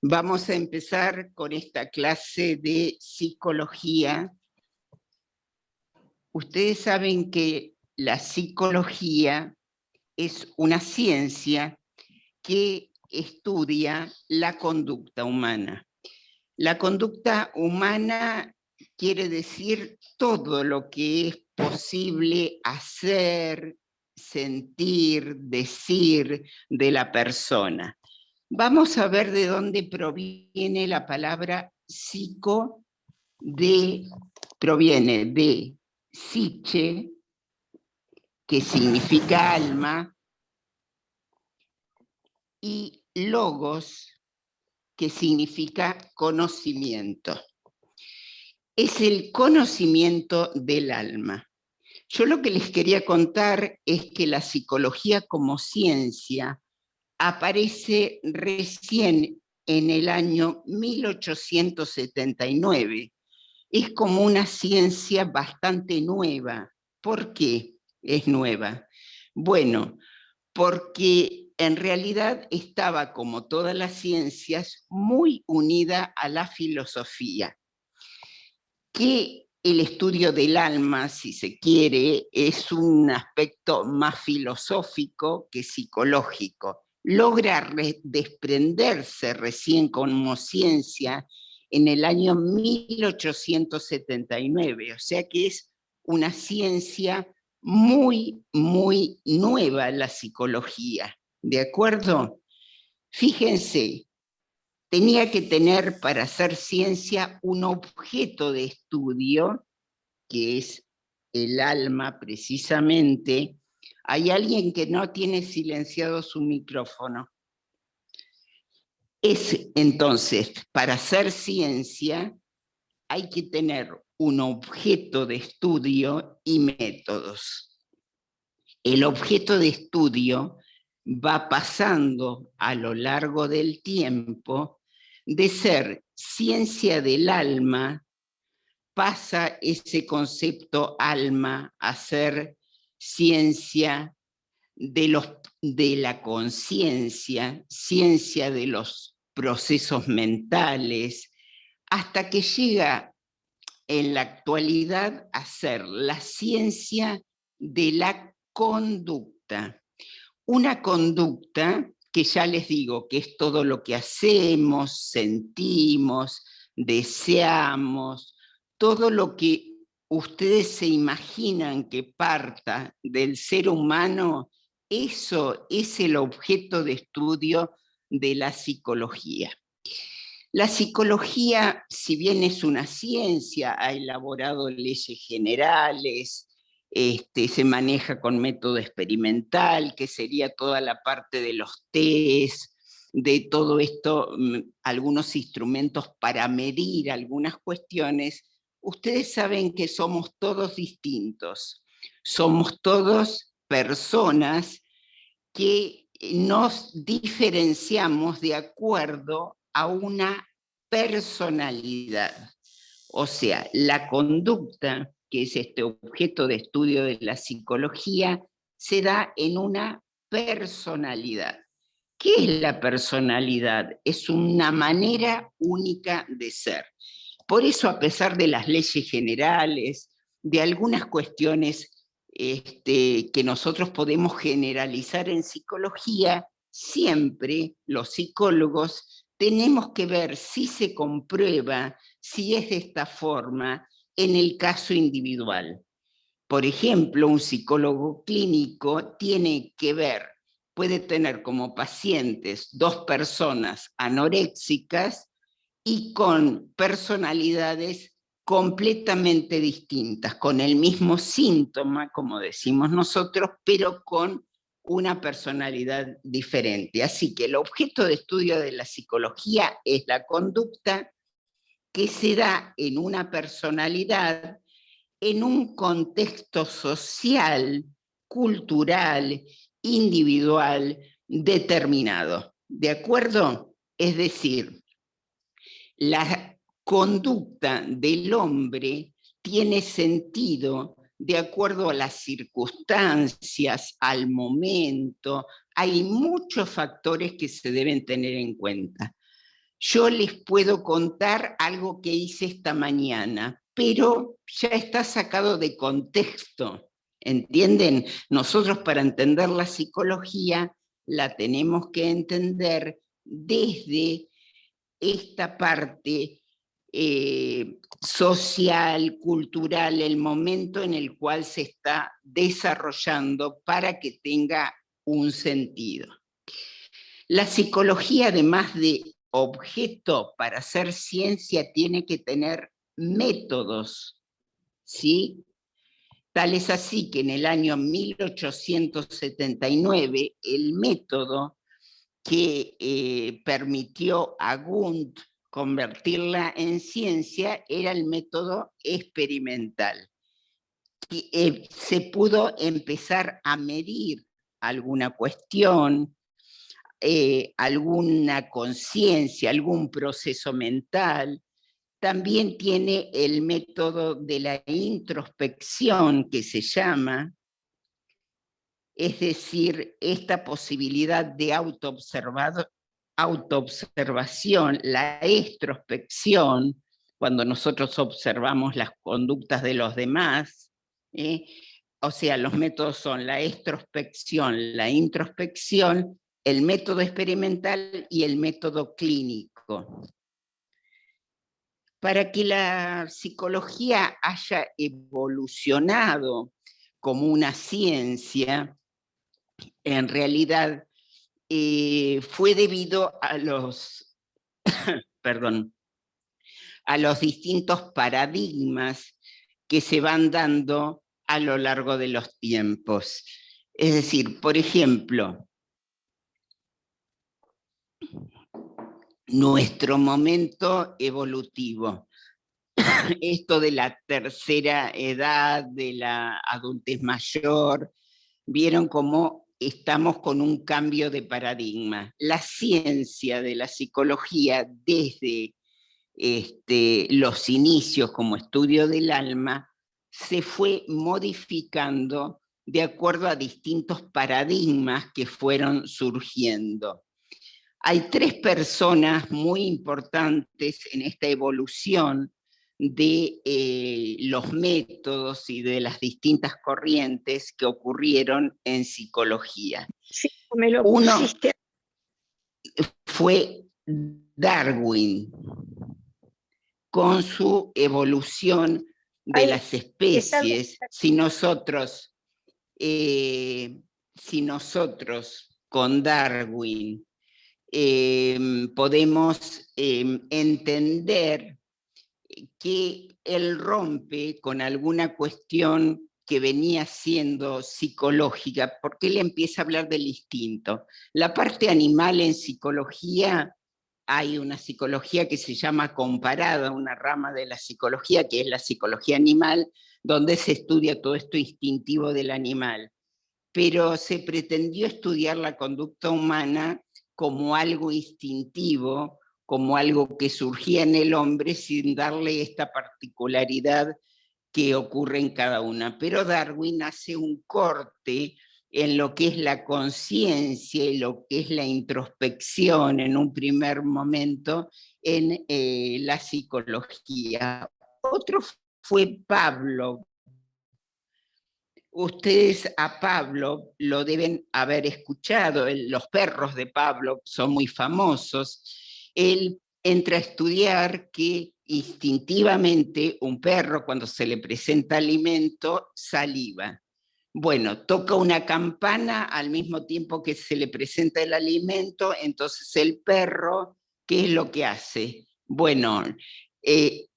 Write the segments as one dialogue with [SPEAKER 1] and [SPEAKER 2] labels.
[SPEAKER 1] Vamos a empezar con esta clase de psicología. Ustedes saben que la psicología es una ciencia que estudia la conducta humana. La conducta humana quiere decir todo lo que es posible hacer, sentir, decir de la persona. Vamos a ver de dónde proviene la palabra psico, proviene de psiche, que significa alma, y logos, que significa conocimiento. Es el conocimiento del alma. Yo lo que les quería contar es que la psicología como ciencia aparece recién en el año 1879. Es como una ciencia bastante nueva. ¿Por qué es nueva? Bueno, porque en realidad estaba, como todas las ciencias, muy unida a la filosofía, que el estudio del alma, si se quiere, es un aspecto más filosófico que psicológico. Logra desprenderse recién como ciencia en el año 1879, o sea que es una ciencia muy, muy nueva la psicología, ¿de acuerdo? Fíjense, tenía que tener para hacer ciencia un objeto de estudio, que es el alma precisamente. Hay alguien que no tiene silenciado su micrófono. Entonces, para hacer ciencia hay que tener un objeto de estudio y métodos. El objeto de estudio va pasando a lo largo del tiempo de ser ciencia del alma, pasa ese concepto alma a ser ciencia de la conciencia, ciencia de los procesos mentales, hasta que llega en la actualidad a ser la ciencia de la conducta. Una conducta que ya les digo que es todo lo que hacemos, sentimos, deseamos, todo lo que ustedes se imaginan que parta del ser humano, eso es el objeto de estudio de la psicología. La psicología, si bien es una ciencia, ha elaborado leyes generales, se maneja con método experimental, que sería toda la parte de los test, de todo esto, algunos instrumentos para medir algunas cuestiones. Ustedes saben que somos todos distintos, somos todos personas que nos diferenciamos de acuerdo a una personalidad. O sea, la conducta, que es este objeto de estudio de la psicología, se da en una personalidad. ¿Qué es la personalidad? Es una manera única de ser. Por eso, a pesar de las leyes generales, de algunas cuestiones que nosotros podemos generalizar en psicología, siempre los psicólogos tenemos que ver si se comprueba, si es de esta forma, en el caso individual. Por ejemplo, un psicólogo clínico tiene que ver, puede tener como pacientes dos personas anoréxicas y con personalidades completamente distintas, con el mismo síntoma, como decimos nosotros, pero con una personalidad diferente. Así que el objeto de estudio de la psicología es la conducta que se da en una personalidad, en un contexto social, cultural, individual, determinado. ¿De acuerdo? Es decir, la conducta del hombre tiene sentido de acuerdo a las circunstancias, al momento. Hay muchos factores que se deben tener en cuenta. Yo les puedo contar algo que hice esta mañana, pero ya está sacado de contexto, ¿entienden? Nosotros para entender la psicología la tenemos que entender desde esta parte social, cultural, el momento en el cual se está desarrollando para que tenga un sentido. La psicología, además de objeto para hacer ciencia, tiene que tener métodos, ¿sí? Tal es así que en el año 1879 el método que permitió a Wundt convertirla en ciencia era el método experimental. Se pudo empezar a medir alguna cuestión, alguna conciencia, algún proceso mental. También tiene el método de la introspección, que se llama, es decir, esta posibilidad de autoobservación, la extrospección, cuando nosotros observamos las conductas de los demás, o sea, los métodos son la extrospección, la introspección, el método experimental y el método clínico. Para que la psicología haya evolucionado como una ciencia, en realidad fue debido a los, perdón, a los distintos paradigmas que se van dando a lo largo de los tiempos. Es decir, por ejemplo, nuestro momento evolutivo, esto de la tercera edad, de la adultez mayor, vieron cómo estamos con un cambio de paradigma. La ciencia de la psicología, desde los inicios como estudio del alma, se fue modificando de acuerdo a distintos paradigmas que fueron surgiendo. Hay tres personas muy importantes en esta evolución de los métodos y de las distintas corrientes que ocurrieron en psicología.
[SPEAKER 2] Sí, me lo
[SPEAKER 1] Uno
[SPEAKER 2] pusiste.
[SPEAKER 1] fue Darwin, con su evolución de las especies. Si nosotros con Darwin podemos entender que él rompe con alguna cuestión que venía siendo psicológica, porque él empieza a hablar del instinto. La parte animal en psicología, hay una psicología que se llama comparada, una rama de la psicología, que es la psicología animal, donde se estudia todo esto instintivo del animal. Pero se pretendió estudiar la conducta humana como algo instintivo, como algo que surgía en el hombre sin darle esta particularidad que ocurre en cada una. Pero Darwin hace un corte en lo que es la conciencia y lo que es la introspección en un primer momento en la psicología. Otro fue Pablo. Ustedes a Pablo lo deben haber escuchado, los perros de Pablo son muy famosos. Él entra a estudiar que instintivamente un perro, cuando se le presenta alimento, saliva. Bueno, toca una campana al mismo tiempo que se le presenta el alimento, entonces el perro, ¿qué es lo que hace? Bueno,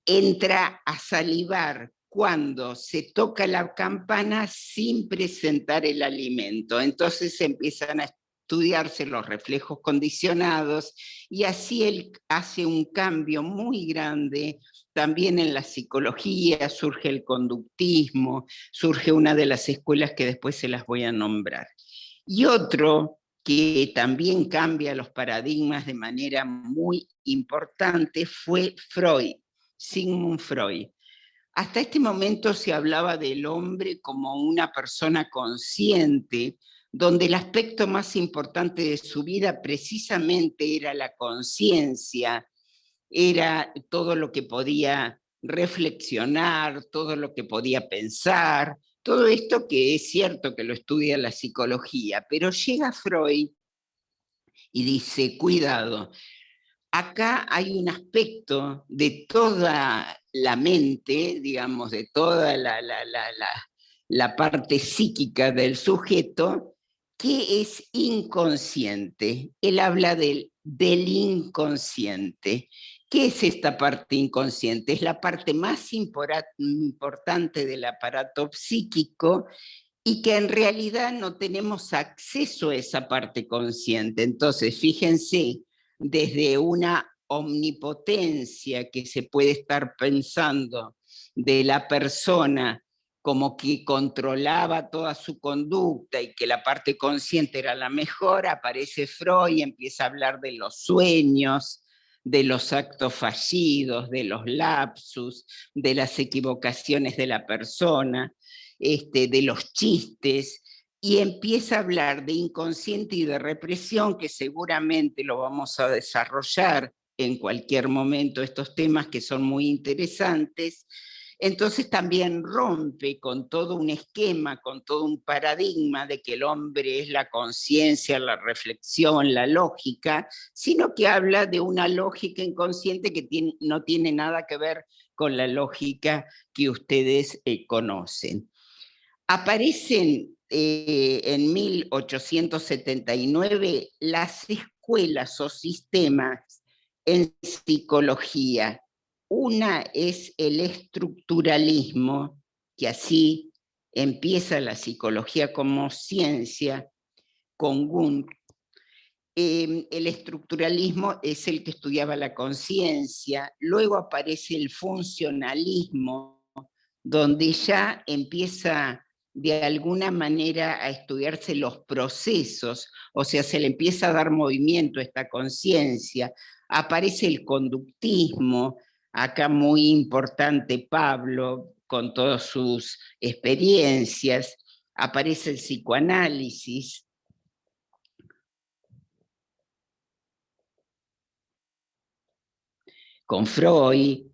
[SPEAKER 1] entra a salivar cuando se toca la campana sin presentar el alimento. Entonces empiezan a estudiarse los reflejos condicionados y así él hace un cambio muy grande. También en la psicología surge el conductismo, surge una de las escuelas que después se las voy a nombrar. Y otro que también cambia los paradigmas de manera muy importante fue Freud, Sigmund Freud. Hasta este momento se hablaba del hombre como una persona consciente, donde el aspecto más importante de su vida precisamente era la conciencia, era todo lo que podía reflexionar, todo lo que podía pensar, todo esto que es cierto que lo estudia la psicología, pero llega Freud y dice, cuidado, acá hay un aspecto de toda la mente, digamos, de toda la parte psíquica del sujeto, que es inconsciente. Él habla del inconsciente. ¿Qué es esta parte inconsciente? Es la parte más importante del aparato psíquico y que en realidad no tenemos acceso a esa parte consciente. Entonces, fíjense, desde una omnipotencia que se puede estar pensando de la persona como que controlaba toda su conducta y que la parte consciente era la mejor, aparece Freud y empieza a hablar de los sueños, de los actos fallidos, de los lapsus, de las equivocaciones de la persona, de los chistes, y empieza a hablar de inconsciente y de represión, que seguramente lo vamos a desarrollar en cualquier momento, estos temas que son muy interesantes. Entonces también rompe con todo un esquema, con todo un paradigma de que el hombre es la conciencia, la reflexión, la lógica, sino que habla de una lógica inconsciente que no tiene nada que ver con la lógica que ustedes conocen. Aparecen en 1879 las escuelas o sistemas en psicología. Una es el estructuralismo, que así empieza la psicología como ciencia, con Wundt. El estructuralismo es el que estudiaba la conciencia. Luego aparece el funcionalismo, donde ya empieza de alguna manera a estudiarse los procesos, o sea, se le empieza a dar movimiento a esta conciencia. Aparece el conductismo, acá muy importante Pablo, con todas sus experiencias. Aparece el psicoanálisis, con Freud.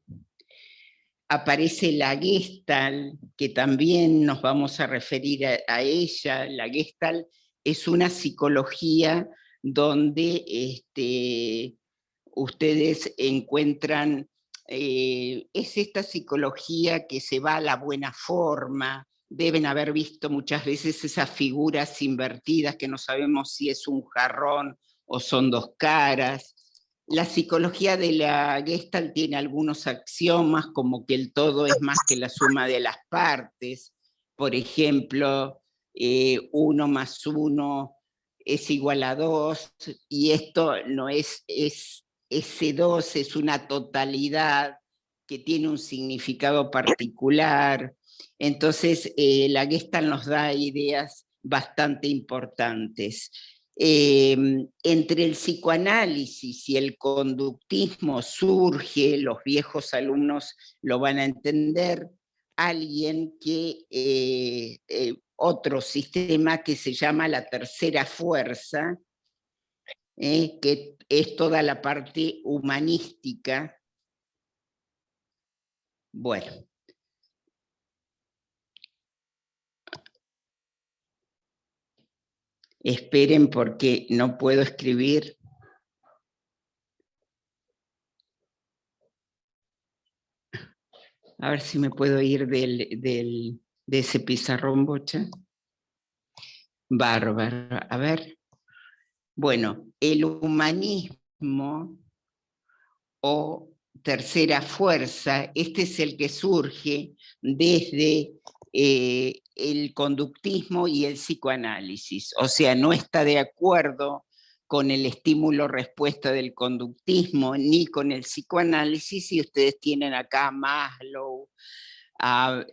[SPEAKER 1] Aparece la Gestalt, que también nos vamos a referir a ella. La Gestalt es una psicología donde ustedes encuentran, es esta psicología que se va a la buena forma. Deben haber visto muchas veces esas figuras invertidas que no sabemos si es un jarrón o son dos caras. La psicología de la Gestalt tiene algunos axiomas, como que el todo es más que la suma de las partes. Por ejemplo, 1 más 1 es igual a 2, y esto no ese 2 es una totalidad que tiene un significado particular. Entonces, la Gestalt nos da ideas bastante importantes. Entre el psicoanálisis y el conductismo surge, los viejos alumnos lo van a entender, alguien que, otro sistema que se llama la tercera fuerza, que es toda la parte humanística. Bueno. Esperen porque no puedo escribir. A ver si me puedo ir de ese pizarrón, Bocha. Bárbaro. A ver. Bueno, el humanismo o tercera fuerza, este es el que surge desde el conductismo y el psicoanálisis. O sea, no está de acuerdo con el estímulo-respuesta del conductismo ni con el psicoanálisis, y ustedes tienen acá a Maslow, a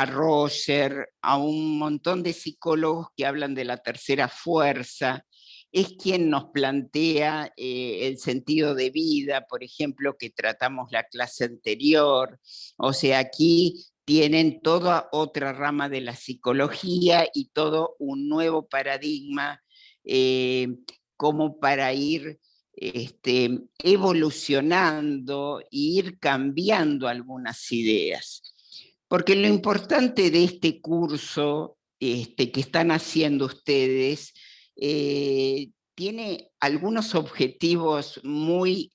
[SPEAKER 1] Roger, a un montón de psicólogos que hablan de la tercera fuerza. Es quien nos plantea el sentido de vida, por ejemplo, que tratamos la clase anterior. O sea, aquí tienen toda otra rama de la psicología y todo un nuevo paradigma como para ir evolucionando e ir cambiando algunas ideas. Porque lo importante de este curso que están haciendo ustedes tiene algunos objetivos muy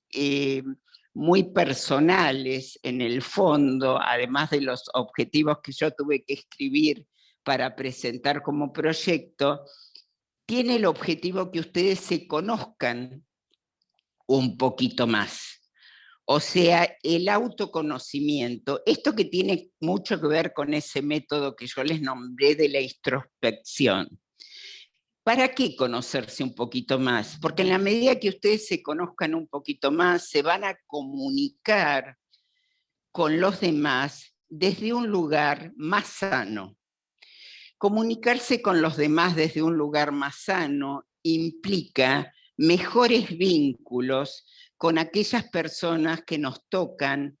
[SPEAKER 1] personales en el fondo, además de los objetivos que yo tuve que escribir para presentar como proyecto. Tiene el objetivo que ustedes se conozcan un poquito más. O sea, el autoconocimiento, esto que tiene mucho que ver con ese método que yo les nombré de la introspección. ¿Para qué conocerse un poquito más? Porque en la medida que ustedes se conozcan un poquito más, se van a comunicar con los demás desde un lugar más sano. Comunicarse con los demás desde un lugar más sano implica mejores vínculos con aquellas personas que nos tocan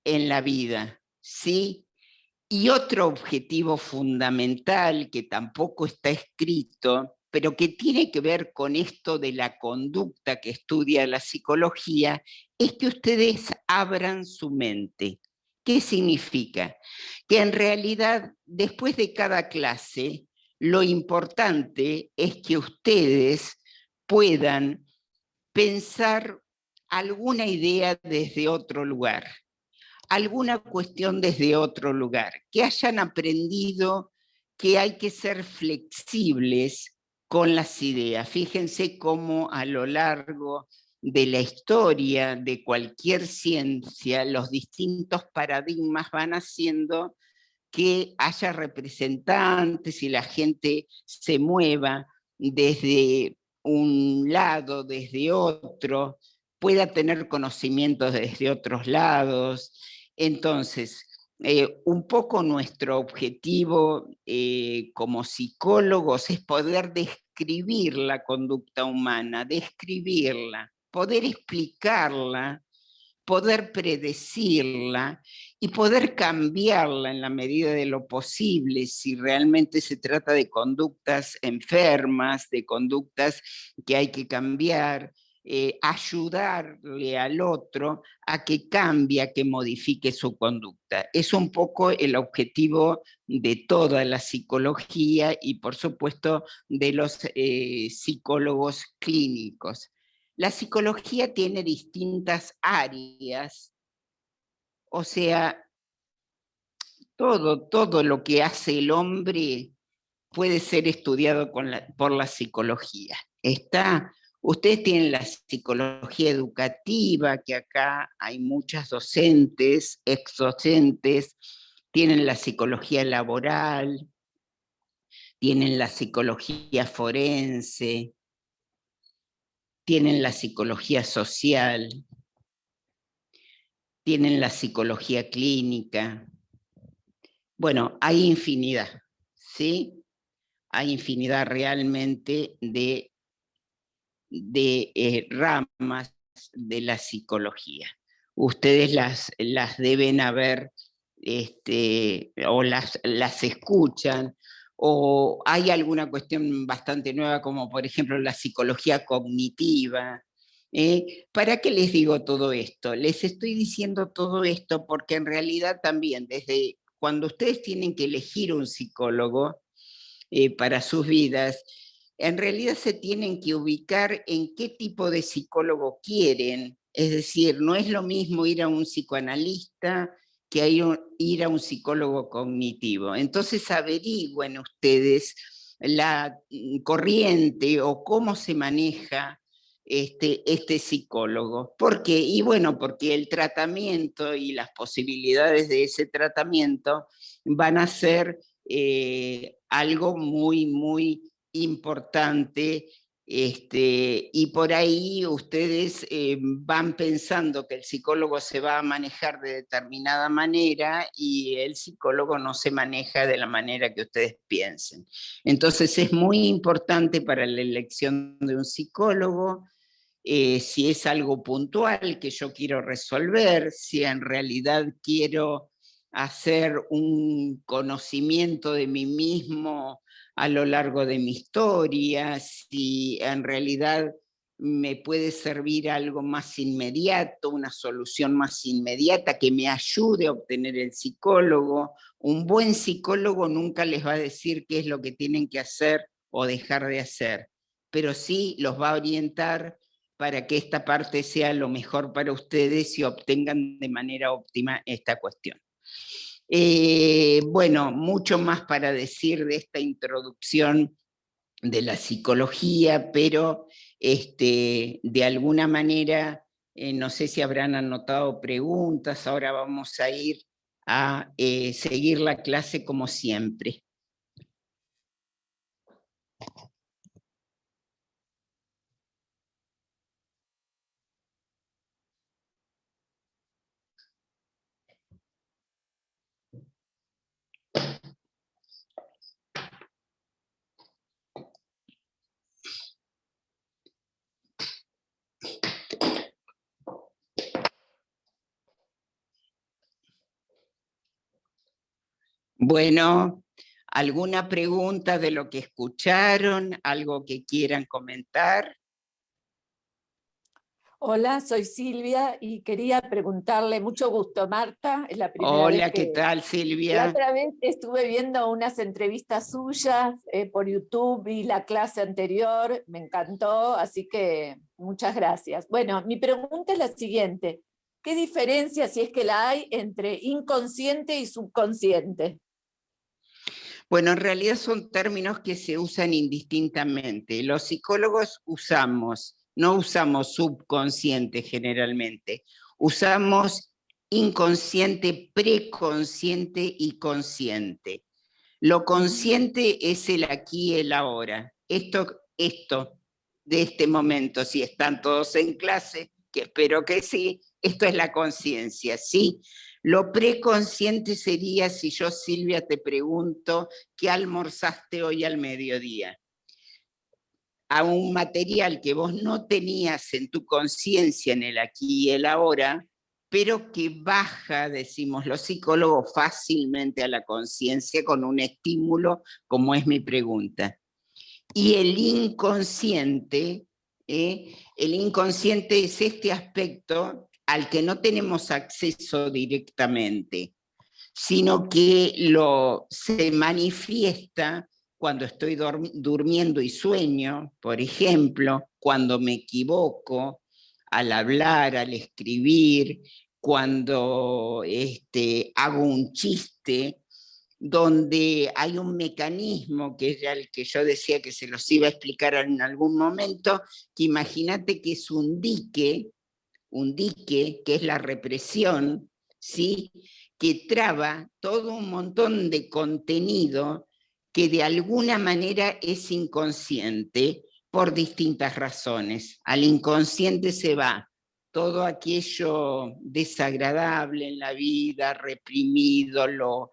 [SPEAKER 1] en la vida, ¿sí? Y otro objetivo fundamental que tampoco está escrito, pero que tiene que ver con esto de la conducta que estudia la psicología, es que ustedes abran su mente. ¿Qué significa? Que en realidad, después de cada clase, lo importante es que ustedes puedan pensar alguna idea desde otro lugar, alguna cuestión desde otro lugar, que hayan aprendido que hay que ser flexibles con las ideas. Fíjense cómo a lo largo de la historia de cualquier ciencia, los distintos paradigmas van haciendo que haya representantes y la gente se mueva desde un lado, desde otro, pueda tener conocimientos desde otros lados. Entonces, un poco nuestro objetivo como psicólogos es poder describir la conducta humana, describirla, poder explicarla, poder predecirla y poder cambiarla en la medida de lo posible si realmente se trata de conductas enfermas, de conductas que hay que cambiar, ayudarle al otro a que cambie, a que modifique su conducta. Es un poco el objetivo de toda la psicología y por supuesto de los psicólogos clínicos. La psicología tiene distintas áreas, o sea, todo lo que hace el hombre puede ser estudiado por la psicología. Ustedes tienen la psicología educativa, que acá hay muchas docentes, ex docentes, tienen la psicología laboral, tienen la psicología forense, tienen la psicología social, tienen la psicología clínica. Bueno, hay infinidad, ¿sí? Hay infinidad realmente de ramas de la psicología. Ustedes las deben haber, o las escuchan, o hay alguna cuestión bastante nueva, como por ejemplo la psicología cognitiva. ¿Para qué les digo todo esto? Les estoy diciendo todo esto porque en realidad también desde cuando ustedes tienen que elegir un psicólogo para sus vidas, en realidad se tienen que ubicar en qué tipo de psicólogo quieren. Es decir, no es lo mismo ir a un psicoanalista que ir a un psicólogo cognitivo. Entonces averigüen ustedes la corriente o cómo se maneja este psicólogo. ¿Por qué? Y bueno, porque el tratamiento y las posibilidades de ese tratamiento van a ser algo muy importante, y por ahí ustedes van pensando que el psicólogo se va a manejar de determinada manera y el psicólogo no se maneja de la manera que ustedes piensen. Entonces es muy importante para la elección de un psicólogo, si es algo puntual que yo quiero resolver, si en realidad quiero hacer un conocimiento de mí mismo a lo largo de mi historia, si en realidad me puede servir algo más inmediato, una solución más inmediata que me ayude a obtener el psicólogo. Un buen psicólogo nunca les va a decir qué es lo que tienen que hacer o dejar de hacer, pero sí los va a orientar para que esta parte sea lo mejor para ustedes y obtengan de manera óptima esta cuestión. Bueno, mucho más para decir de esta introducción de la psicología, pero de alguna manera, no sé si habrán anotado preguntas, ahora vamos a ir a seguir la clase como siempre. Bueno, ¿alguna pregunta de lo que escucharon? ¿Algo que quieran comentar?
[SPEAKER 2] Hola, soy Silvia y quería preguntarle, mucho gusto, Marta, es la primera vez
[SPEAKER 1] Hola,
[SPEAKER 2] que...
[SPEAKER 1] ¿qué tal,
[SPEAKER 2] La
[SPEAKER 1] Silvia?
[SPEAKER 2] otra vez estuve viendo unas entrevistas suyas por YouTube y la clase anterior, me encantó, así que muchas gracias. Bueno, mi pregunta es la siguiente, ¿qué diferencia, si es que la hay, entre inconsciente y subconsciente?
[SPEAKER 1] Bueno, en realidad son términos que se usan indistintamente. Los psicólogos no usamos subconsciente generalmente, usamos inconsciente, preconsciente y consciente. Lo consciente es el aquí y el ahora. Esto de este momento, si están todos en clase, que espero que sí, esto es la conciencia, ¿sí? Lo preconsciente sería si yo, Silvia, te pregunto, ¿qué almorzaste hoy al mediodía? A un material que vos no tenías en tu conciencia, en el aquí y el ahora, pero que baja, decimos los psicólogos, fácilmente a la conciencia con un estímulo como es mi pregunta. Y el inconsciente es este aspecto al que no tenemos acceso directamente, sino que se manifiesta cuando estoy durmiendo y sueño, por ejemplo, cuando me equivoco al hablar, al escribir, cuando hago un chiste, donde hay un mecanismo que era el que yo decía que se los iba a explicar en algún momento, que imagínate que es un dique que es la represión, ¿sí? Que traba todo un montón de contenido que de alguna manera es inconsciente por distintas razones. Al inconsciente se va todo aquello desagradable en la vida, reprimido, lo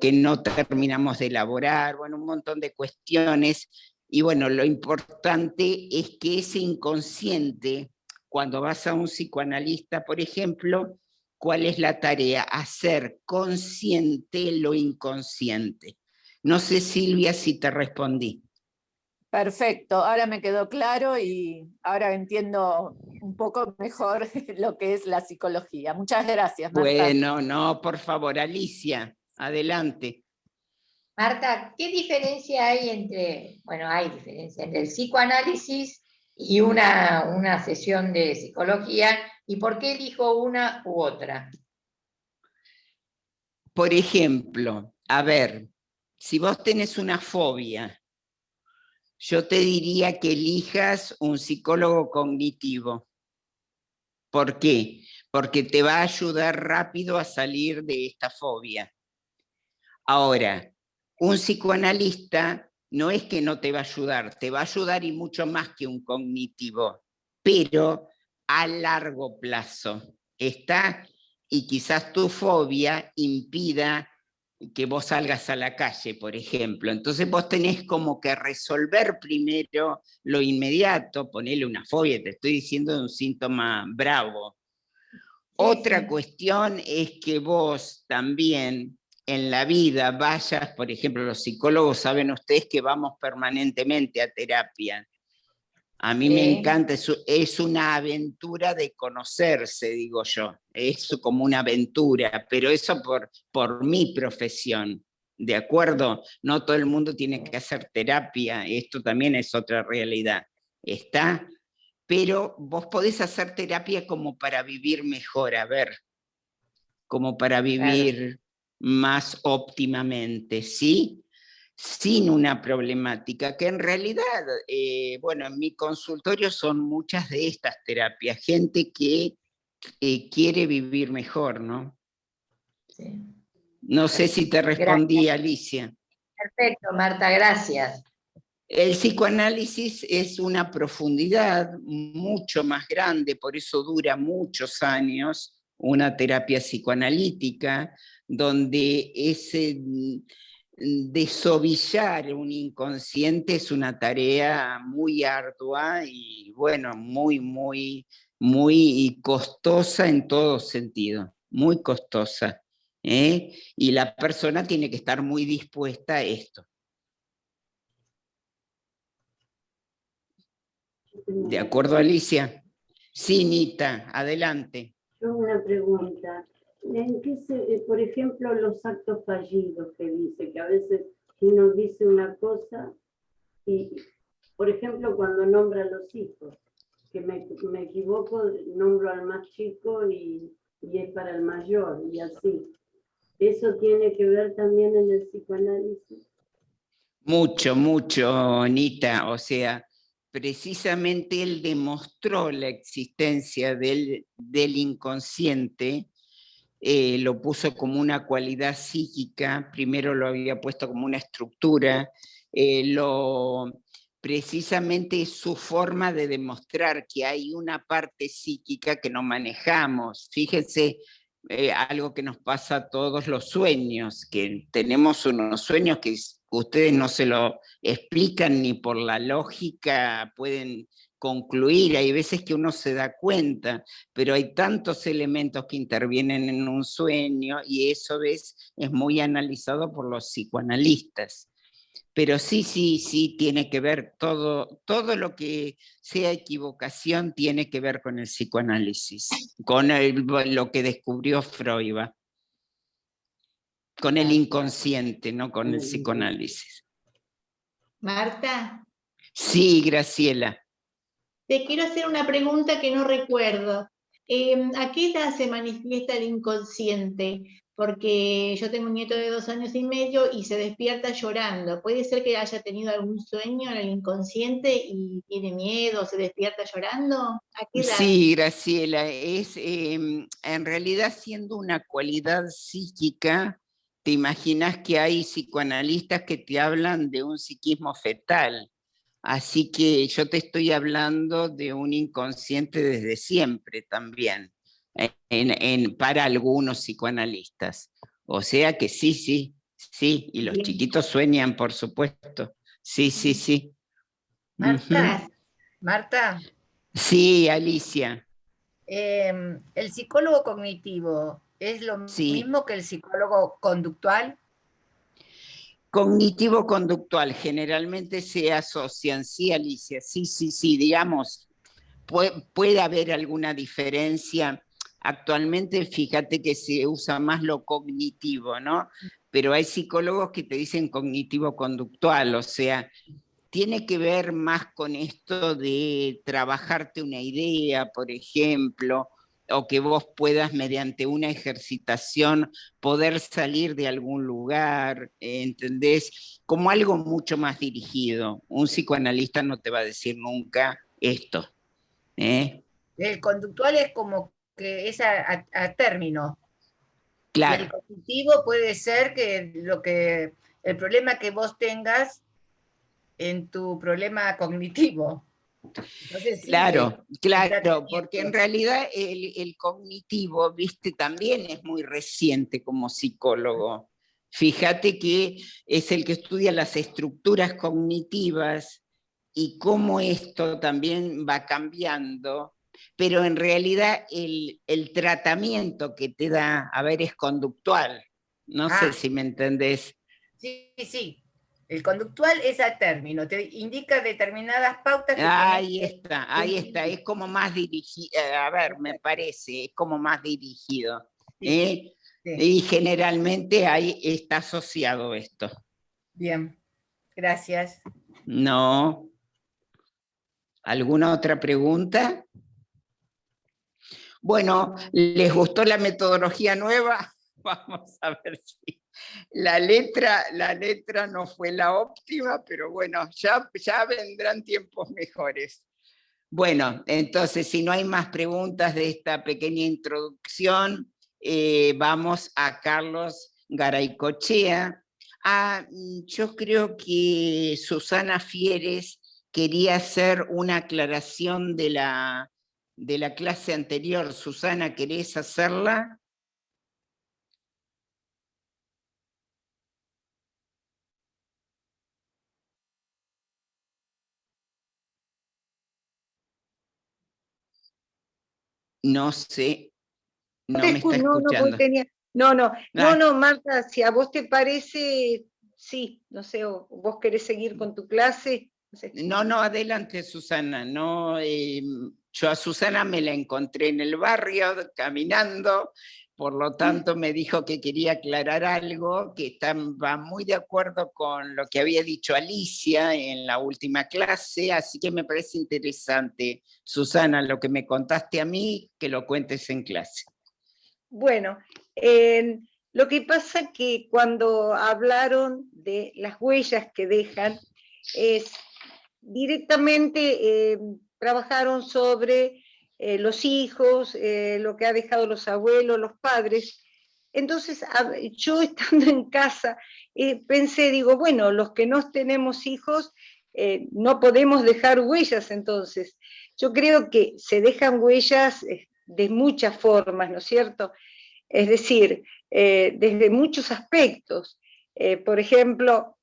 [SPEAKER 1] que no terminamos de elaborar, bueno, un montón de cuestiones. Y bueno, lo importante es que ese inconsciente, cuando vas a un psicoanalista, por ejemplo, ¿cuál es la tarea? Hacer consciente lo inconsciente. No sé, Silvia, si te respondí.
[SPEAKER 2] Perfecto, ahora me quedó claro y ahora entiendo un poco mejor lo que es la psicología. Muchas gracias, Marta.
[SPEAKER 1] Bueno, no, por favor, Alicia, adelante.
[SPEAKER 3] Marta, ¿qué diferencia hay hay diferencia entre el psicoanálisis y una sesión de psicología? ¿Y por qué elijo una u otra?
[SPEAKER 1] Por ejemplo, a ver, si vos tenés una fobia, yo te diría que elijas un psicólogo cognitivo. ¿Por qué? Porque te va a ayudar rápido a salir de esta fobia. Ahora, un psicoanalista no es que no te va a ayudar y mucho más que un cognitivo, pero a largo plazo. ¿Está? Y quizás tu fobia impida que vos salgas a la calle, por ejemplo. Entonces vos tenés como que resolver primero lo inmediato, ponerle una fobia, te estoy diciendo de un síntoma bravo. Otra cuestión es que vos también en la vida vayas, por ejemplo, los psicólogos saben ustedes que vamos permanentemente a terapia. A mí me encanta, es una aventura de conocerse, digo yo. Es como una aventura, pero eso por mi profesión, ¿de acuerdo? No todo el mundo tiene que hacer terapia, esto también es otra realidad. ¿Está? Pero vos podés hacer terapia como para vivir mejor, a ver, como para vivir
[SPEAKER 3] Claro.
[SPEAKER 1] más óptimamente, ¿sí? Sin una problemática, que en realidad, bueno, en mi consultorio son muchas de estas terapias, gente que quiere vivir mejor, ¿no?
[SPEAKER 3] Sí.
[SPEAKER 1] No sé si te
[SPEAKER 3] Gracias.
[SPEAKER 1] respondí, Alicia.
[SPEAKER 3] Perfecto, Marta, gracias.
[SPEAKER 1] El psicoanálisis es una profundidad mucho más grande, por eso dura muchos años, una terapia psicoanalítica, donde ese desovillar un inconsciente es una tarea muy ardua y bueno, muy costosa en todo sentido, muy costosa, ¿eh? Y la persona tiene que estar muy dispuesta a esto. ¿De acuerdo, Alicia? Sí, Nita, adelante.
[SPEAKER 4] Yo una pregunta. ¿En qué por ejemplo, los actos fallidos que dice, que a veces uno dice una cosa y, por ejemplo, cuando nombra a los hijos, que me equivoco, nombro al más chico y es para el mayor, y así. ¿Eso tiene que ver también en el psicoanálisis?
[SPEAKER 1] Mucho, Nita. O sea, precisamente él demostró la existencia del inconsciente, lo puso como una cualidad psíquica, primero lo había puesto como una estructura, precisamente es su forma de demostrar que hay una parte psíquica que no manejamos. Fíjense, algo que nos pasa a todos los sueños, que tenemos unos sueños que ustedes no se lo explican ni por la lógica pueden concluir, hay veces que uno se da cuenta, pero hay tantos elementos que intervienen en un sueño y eso es muy analizado por los psicoanalistas. Pero sí, tiene que ver todo lo que sea equivocación tiene que ver con el psicoanálisis, con lo que descubrió Freud, con el inconsciente, no con el psicoanálisis.
[SPEAKER 5] Marta,
[SPEAKER 1] Sí, Graciela.
[SPEAKER 5] te quiero hacer una pregunta que no recuerdo. ¿A qué edad se manifiesta el inconsciente? Porque yo tengo un nieto de 2 años y medio y se despierta llorando. ¿Puede ser que haya tenido algún sueño en el inconsciente y tiene miedo, se despierta llorando? ¿A qué edad?
[SPEAKER 1] Sí, Graciela, es en realidad siendo una cualidad psíquica, te imaginas que hay psicoanalistas que te hablan de un psiquismo fetal. Así que yo te estoy hablando de un inconsciente desde siempre también, para algunos psicoanalistas. O sea que sí, y los
[SPEAKER 5] Bien.
[SPEAKER 1] chiquitos sueñan, por supuesto. Sí.
[SPEAKER 3] Marta,
[SPEAKER 1] Ujú.
[SPEAKER 3] Marta,
[SPEAKER 1] Sí, Alicia,
[SPEAKER 3] ¿el psicólogo cognitivo es lo
[SPEAKER 1] sí.
[SPEAKER 3] mismo que el psicólogo conductual?
[SPEAKER 1] Cognitivo-conductual, generalmente se asocian, sí, Alicia, sí, digamos, puede haber alguna diferencia. Actualmente, fíjate que se usa más lo cognitivo, ¿no? Pero hay psicólogos que te dicen cognitivo-conductual, o sea, tiene que ver más con esto de trabajarte una idea, por ejemplo, o que vos puedas mediante una ejercitación poder salir de algún lugar, ¿entendés? Como algo mucho más dirigido. Un psicoanalista no te va a decir nunca esto, ¿eh?
[SPEAKER 3] El conductual es como que es a término. Y el
[SPEAKER 1] Claro.
[SPEAKER 3] cognitivo puede ser que el problema que vos tengas en tu problema cognitivo. Entonces sigue un
[SPEAKER 1] Claro, porque en
[SPEAKER 3] tratamiento.
[SPEAKER 1] realidad el cognitivo, viste, también es muy reciente como psicólogo. Fíjate que es el que estudia las estructuras cognitivas y cómo esto también va cambiando, pero en realidad el tratamiento que te da, a ver, es conductual. No sé
[SPEAKER 3] Ah,
[SPEAKER 1] si me entendés.
[SPEAKER 3] sí.
[SPEAKER 6] El conductual es a término, te indica determinadas pautas que
[SPEAKER 1] Ahí
[SPEAKER 6] tenés que
[SPEAKER 1] está, ahí está,
[SPEAKER 6] cumplir.
[SPEAKER 1] es como más dirigido, a ver, me parece, es como más dirigido.
[SPEAKER 6] Sí,
[SPEAKER 1] ¿eh?
[SPEAKER 6] sí.
[SPEAKER 1] Y generalmente ahí está asociado esto.
[SPEAKER 6] Bien, gracias.
[SPEAKER 1] No. ¿Alguna otra pregunta? Bueno, ¿les gustó la metodología nueva? Vamos a ver si la letra no fue la óptima, pero bueno, ya vendrán tiempos mejores. Bueno, entonces, si no hay más preguntas de esta pequeña introducción, vamos a Carlos Garaycochea. Yo creo que Susana Fieres quería hacer una aclaración de la clase anterior. Susana, ¿querés hacerla? No sé, no me está escuchando.
[SPEAKER 7] No, Marta, si a vos te parece, sí, no sé, o vos querés seguir con tu clase. No sé.
[SPEAKER 1] No, adelante, Susana. No, yo a Susana me la encontré en el barrio caminando, por lo tanto me dijo que quería aclarar algo, que va muy de acuerdo con lo que había dicho Alicia en la última clase, así que me parece interesante, Susana, lo que me contaste a mí, que lo cuentes en clase.
[SPEAKER 7] Bueno, lo que pasa que cuando hablaron de las huellas que dejan, directamente trabajaron sobre los hijos, lo que ha dejado los abuelos, los padres. Entonces, yo estando en casa, pensé, digo, bueno, los que no tenemos hijos, no podemos dejar huellas entonces. Yo creo que se dejan huellas de muchas formas, ¿no es cierto? Es decir, desde muchos aspectos. Por ejemplo,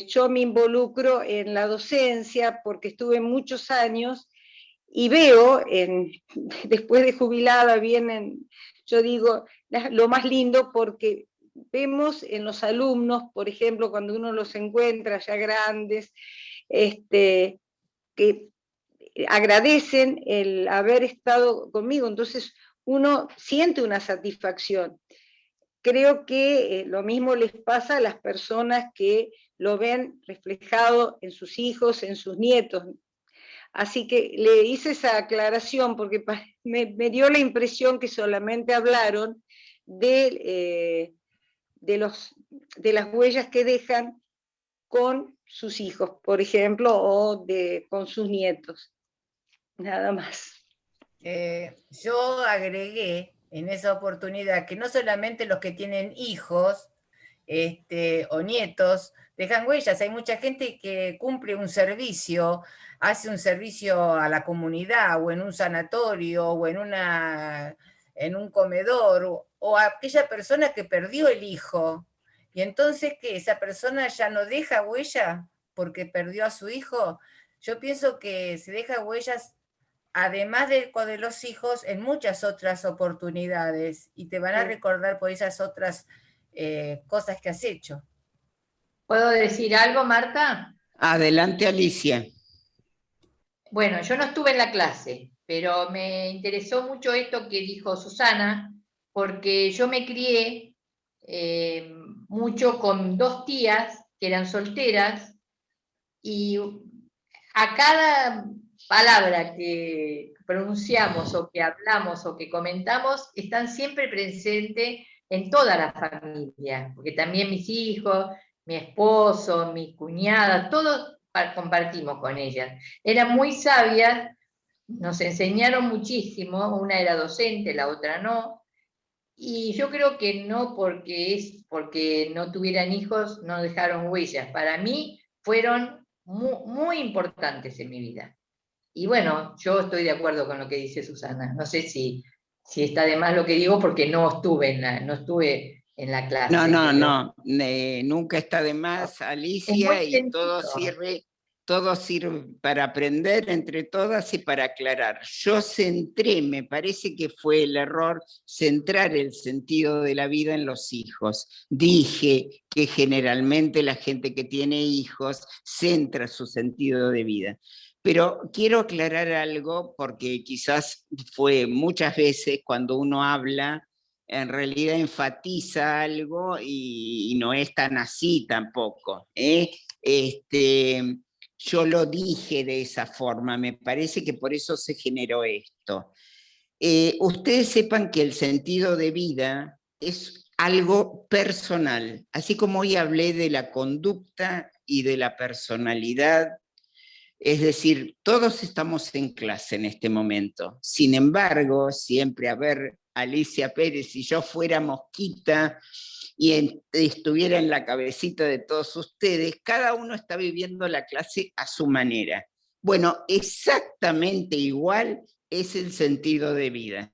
[SPEAKER 7] yo me involucro en la docencia porque estuve muchos años y veo, después de jubilada, yo digo, lo más lindo porque vemos en los alumnos, por ejemplo, cuando uno los encuentra ya grandes, que agradecen el haber estado conmigo, entonces uno siente una satisfacción. Creo que lo mismo les pasa a las personas que lo ven reflejado en sus hijos, en sus nietos. Así que le hice esa aclaración porque me dio la impresión que solamente hablaron de las huellas que dejan con sus hijos, por ejemplo, o con sus nietos. Nada más.
[SPEAKER 6] Yo agregué en esa oportunidad que no solamente los que tienen hijos o nietos dejan huellas, hay mucha gente que cumple un servicio, hace un servicio a la comunidad o en un sanatorio o en un comedor o aquella persona que perdió el hijo y entonces que esa persona ya no deja huella porque perdió a su hijo. Yo pienso que se deja huellas además de los hijos, en muchas otras oportunidades, y te van a recordar por esas otras cosas que has hecho.
[SPEAKER 3] ¿Puedo decir algo, Marta?
[SPEAKER 1] Adelante, Alicia.
[SPEAKER 3] Bueno, yo no estuve en la clase, pero me interesó mucho esto que dijo Susana, porque yo me crié mucho con dos tías que eran solteras, y a cada palabra que pronunciamos o que hablamos o que comentamos están siempre presentes en toda la familia, porque también mis hijos, mi esposo, mi cuñada, todos compartimos con ellas. Eran muy sabias, nos enseñaron muchísimo, una era docente, la otra no, y yo creo que no porque no tuvieran hijos, no dejaron huellas. Para mí fueron muy importantes en mi vida. Y bueno, yo estoy de acuerdo con lo que dice Susana. No sé si está de más lo que digo porque no estuve en la clase.
[SPEAKER 1] No, nunca está de más, Alicia, y todo sirve todo sirve para aprender entre todas y para aclarar. Yo centré, me parece que fue el error, centrar el sentido de la vida en los hijos. Dije que generalmente la gente que tiene hijos centra su sentido de vida. Pero quiero aclarar algo, porque quizás fue muchas veces cuando uno habla, en realidad enfatiza algo y no es tan así tampoco, ¿eh? Yo lo dije de esa forma, me parece que por eso se generó esto. Ustedes sepan que el sentido de vida es algo personal, así como hoy hablé de la conducta y de la personalidad, es decir, todos estamos en clase en este momento. Sin embargo, siempre, a ver, Alicia Pérez, si yo fuera mosquita y estuviera en la cabecita de todos ustedes, cada uno está viviendo la clase a su manera. Bueno, exactamente igual es el sentido de vida.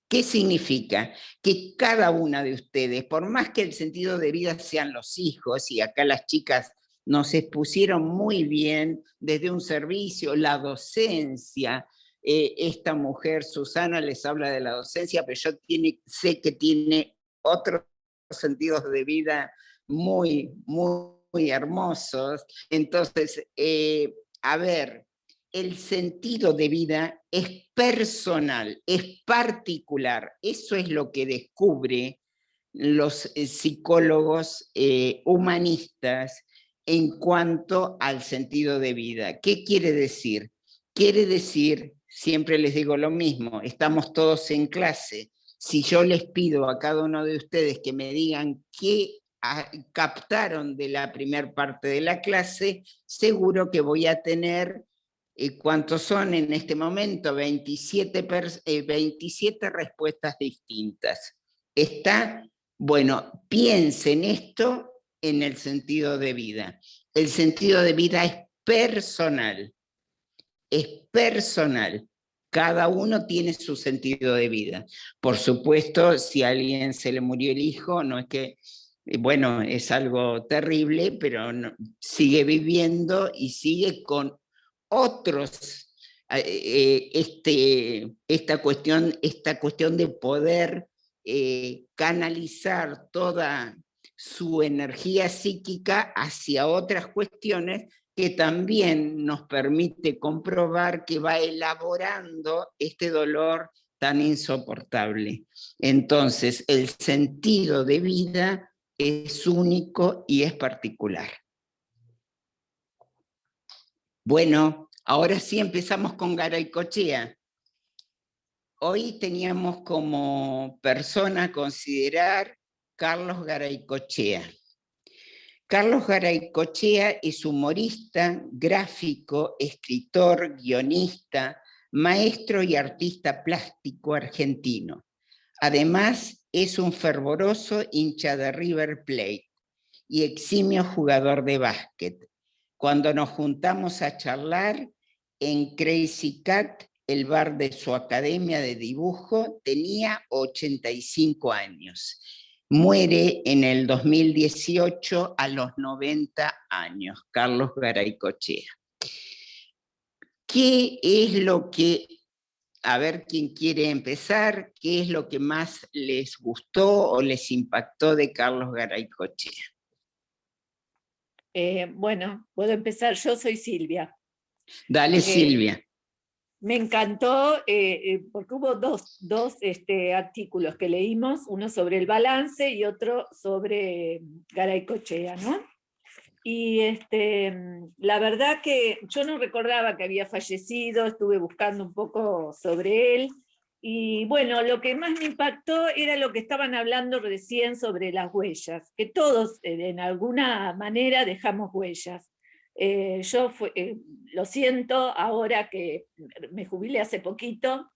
[SPEAKER 1] ¿Qué significa? Que cada una de ustedes, por más que el sentido de vida sean los hijos, y acá las chicas nos expusieron muy bien desde un servicio, la docencia, esta mujer, Susana, les habla de la docencia, pero yo sé que tiene otros sentidos de vida muy, muy, muy hermosos. Entonces, a ver, el sentido de vida es personal, es particular. Eso es lo que descubre los psicólogos humanistas en cuanto al sentido de vida. ¿Qué quiere decir? Quiere decir, siempre les digo lo mismo, estamos todos en clase. Si yo les pido a cada uno de ustedes que me digan qué captaron de la primera parte de la clase, seguro que voy a tener, ¿cuántos son en este momento? 27 respuestas distintas. ¿Está? Bueno, piensen esto en el sentido de vida. El sentido de vida es personal. Es personal. Cada uno tiene su sentido de vida. Por supuesto, si a alguien se le murió el hijo, no es que, bueno, es algo terrible, pero no, sigue viviendo y sigue con otros, esta cuestión de poder canalizar toda su energía psíquica hacia otras cuestiones que también nos permite comprobar que va elaborando este dolor tan insoportable. Entonces, el sentido de vida es único y es particular. Bueno, ahora sí empezamos con Garaycochea. Hoy teníamos como persona a considerar Carlos Garaycochea. Carlos Garaycochea es humorista, gráfico, escritor, guionista, maestro y artista plástico argentino. Además, es un fervoroso hincha de River Plate y eximio jugador de básquet. Cuando nos juntamos a charlar en Crazy Cat, el bar de su academia de dibujo, tenía 85 años. Muere en el 2018 a los 90 años, Carlos Garaycochea. ¿Qué es lo que, a ver quién quiere empezar, qué es lo que más les gustó o les impactó de Carlos Garaycochea?
[SPEAKER 2] Bueno, puedo empezar. Yo soy Silvia.
[SPEAKER 1] Dale, Silvia.
[SPEAKER 2] Me encantó porque hubo dos artículos que leímos, uno sobre el balance y otro sobre Garaycochea, ¿no? Y la verdad que yo no recordaba que había fallecido, estuve buscando un poco sobre él, y bueno, lo que más me impactó era lo que estaban hablando recién sobre las huellas, que todos en alguna manera dejamos huellas. Yo lo siento ahora que me jubilé hace poquito,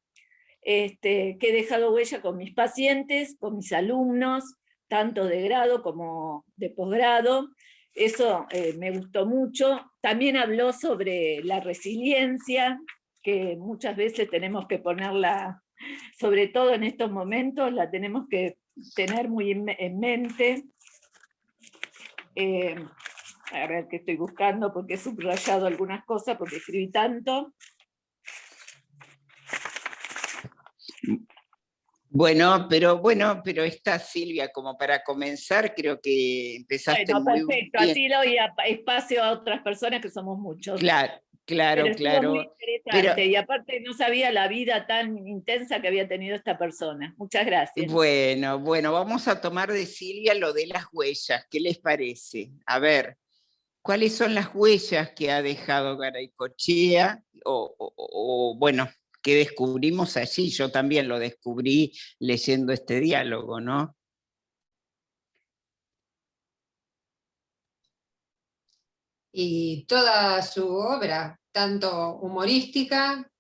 [SPEAKER 2] que he dejado huella con mis pacientes, con mis alumnos, tanto de grado como de posgrado. Eso me gustó mucho. También habló sobre la resiliencia, que muchas veces tenemos que ponerla, sobre todo en estos momentos, la tenemos que tener muy en mente. A ver qué estoy buscando, porque he subrayado algunas cosas, porque escribí tanto.
[SPEAKER 1] Bueno, pero está Silvia, como para comenzar, creo que empezaste
[SPEAKER 2] Bueno,
[SPEAKER 1] muy
[SPEAKER 2] perfecto.
[SPEAKER 1] bien.
[SPEAKER 2] Así doy espacio a otras personas, que somos muchos.
[SPEAKER 1] Claro,
[SPEAKER 2] Pero
[SPEAKER 1] claro,
[SPEAKER 2] estuvo muy
[SPEAKER 1] claro. Pero
[SPEAKER 2] interesante, y aparte no sabía la vida tan intensa que había tenido esta persona. Muchas gracias.
[SPEAKER 1] bueno, vamos a tomar de Silvia lo de las huellas. ¿Qué les parece? A ver, ¿cuáles son las huellas que ha dejado Garaycochea? Bueno, ¿qué descubrimos allí? Yo también lo descubrí leyendo este diálogo, ¿no?
[SPEAKER 8] Y toda su obra, tanto humorística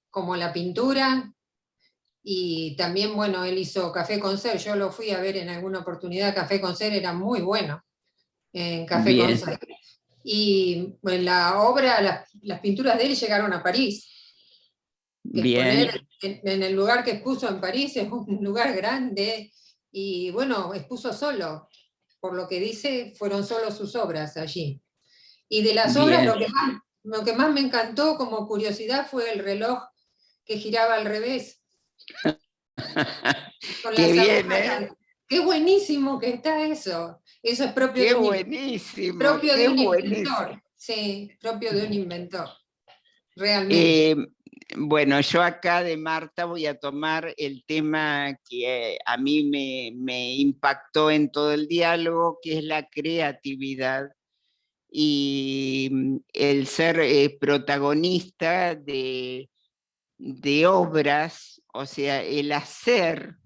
[SPEAKER 8] como la pintura, y también, bueno, él hizo Café con Ser, yo lo fui a ver en alguna oportunidad, Café con Ser era muy bueno en Café con
[SPEAKER 1] Bien,
[SPEAKER 8] Ser. Y bueno, la obra, las pinturas de él llegaron a París.
[SPEAKER 1] bien.
[SPEAKER 8] Exponer en el lugar que expuso en París es un lugar grande, y bueno, expuso solo, por lo que dice, fueron solo sus obras allí. Y de las obras,
[SPEAKER 1] Bien.
[SPEAKER 8] lo que más me encantó como curiosidad fue el reloj que giraba al revés, con
[SPEAKER 1] Qué
[SPEAKER 8] las
[SPEAKER 1] bien,
[SPEAKER 8] agujas.
[SPEAKER 1] ¿eh?
[SPEAKER 8] Qué buenísimo que está eso. Eso es propio
[SPEAKER 1] Qué
[SPEAKER 8] de
[SPEAKER 1] buenísimo, qué
[SPEAKER 8] un
[SPEAKER 1] buenísimo.
[SPEAKER 8] inventor. Sí, propio de un inventor, realmente.
[SPEAKER 1] Eh, bueno, yo acá de Marta voy a tomar el tema que a mí me impactó en todo el diálogo, que es la creatividad y el ser protagonista de obras, o sea, el hacer,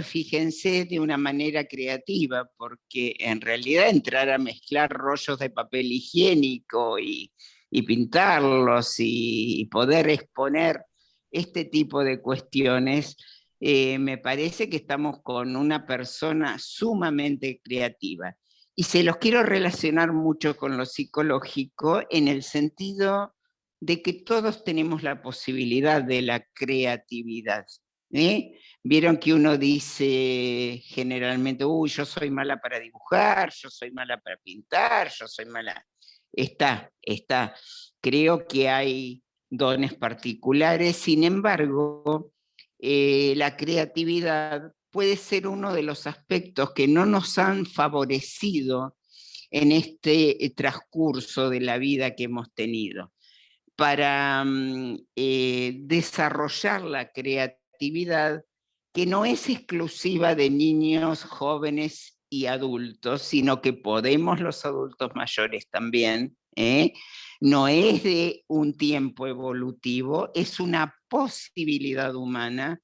[SPEAKER 1] fíjense, de una manera creativa, porque en realidad entrar a mezclar rollos de papel higiénico y pintarlos y poder exponer este tipo de cuestiones, me parece que estamos con una persona sumamente creativa. Y se los quiero relacionar mucho con lo psicológico en el sentido de que todos tenemos la posibilidad de la creatividad. ¿Eh? Vieron que uno dice generalmente, uy, yo soy mala para dibujar, yo soy mala para pintar, yo soy mala. Está. Creo que hay dones particulares, sin embargo, la creatividad puede ser uno de los aspectos que no nos han favorecido en este transcurso de la vida que hemos tenido para desarrollar la creatividad que no es exclusiva de niños, jóvenes y adultos, sino que podemos los adultos mayores también, ¿eh? No es de un tiempo evolutivo, es una posibilidad humana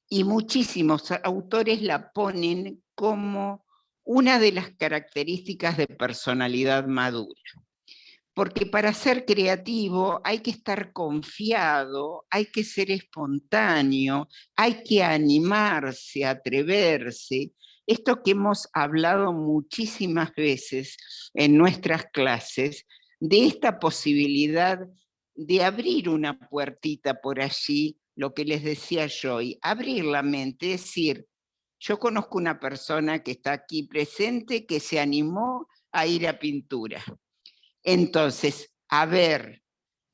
[SPEAKER 1] y muchísimos autores la ponen como una de las características de personalidad madura. Porque para ser creativo hay que estar confiado, hay que ser espontáneo, hay que animarse, atreverse. Esto que hemos hablado muchísimas veces en nuestras clases, de esta posibilidad de abrir una puertita por allí, lo que les decía yo, y abrir la mente, es decir, yo conozco una persona que está aquí presente que se animó a ir a pintura. Entonces, a ver,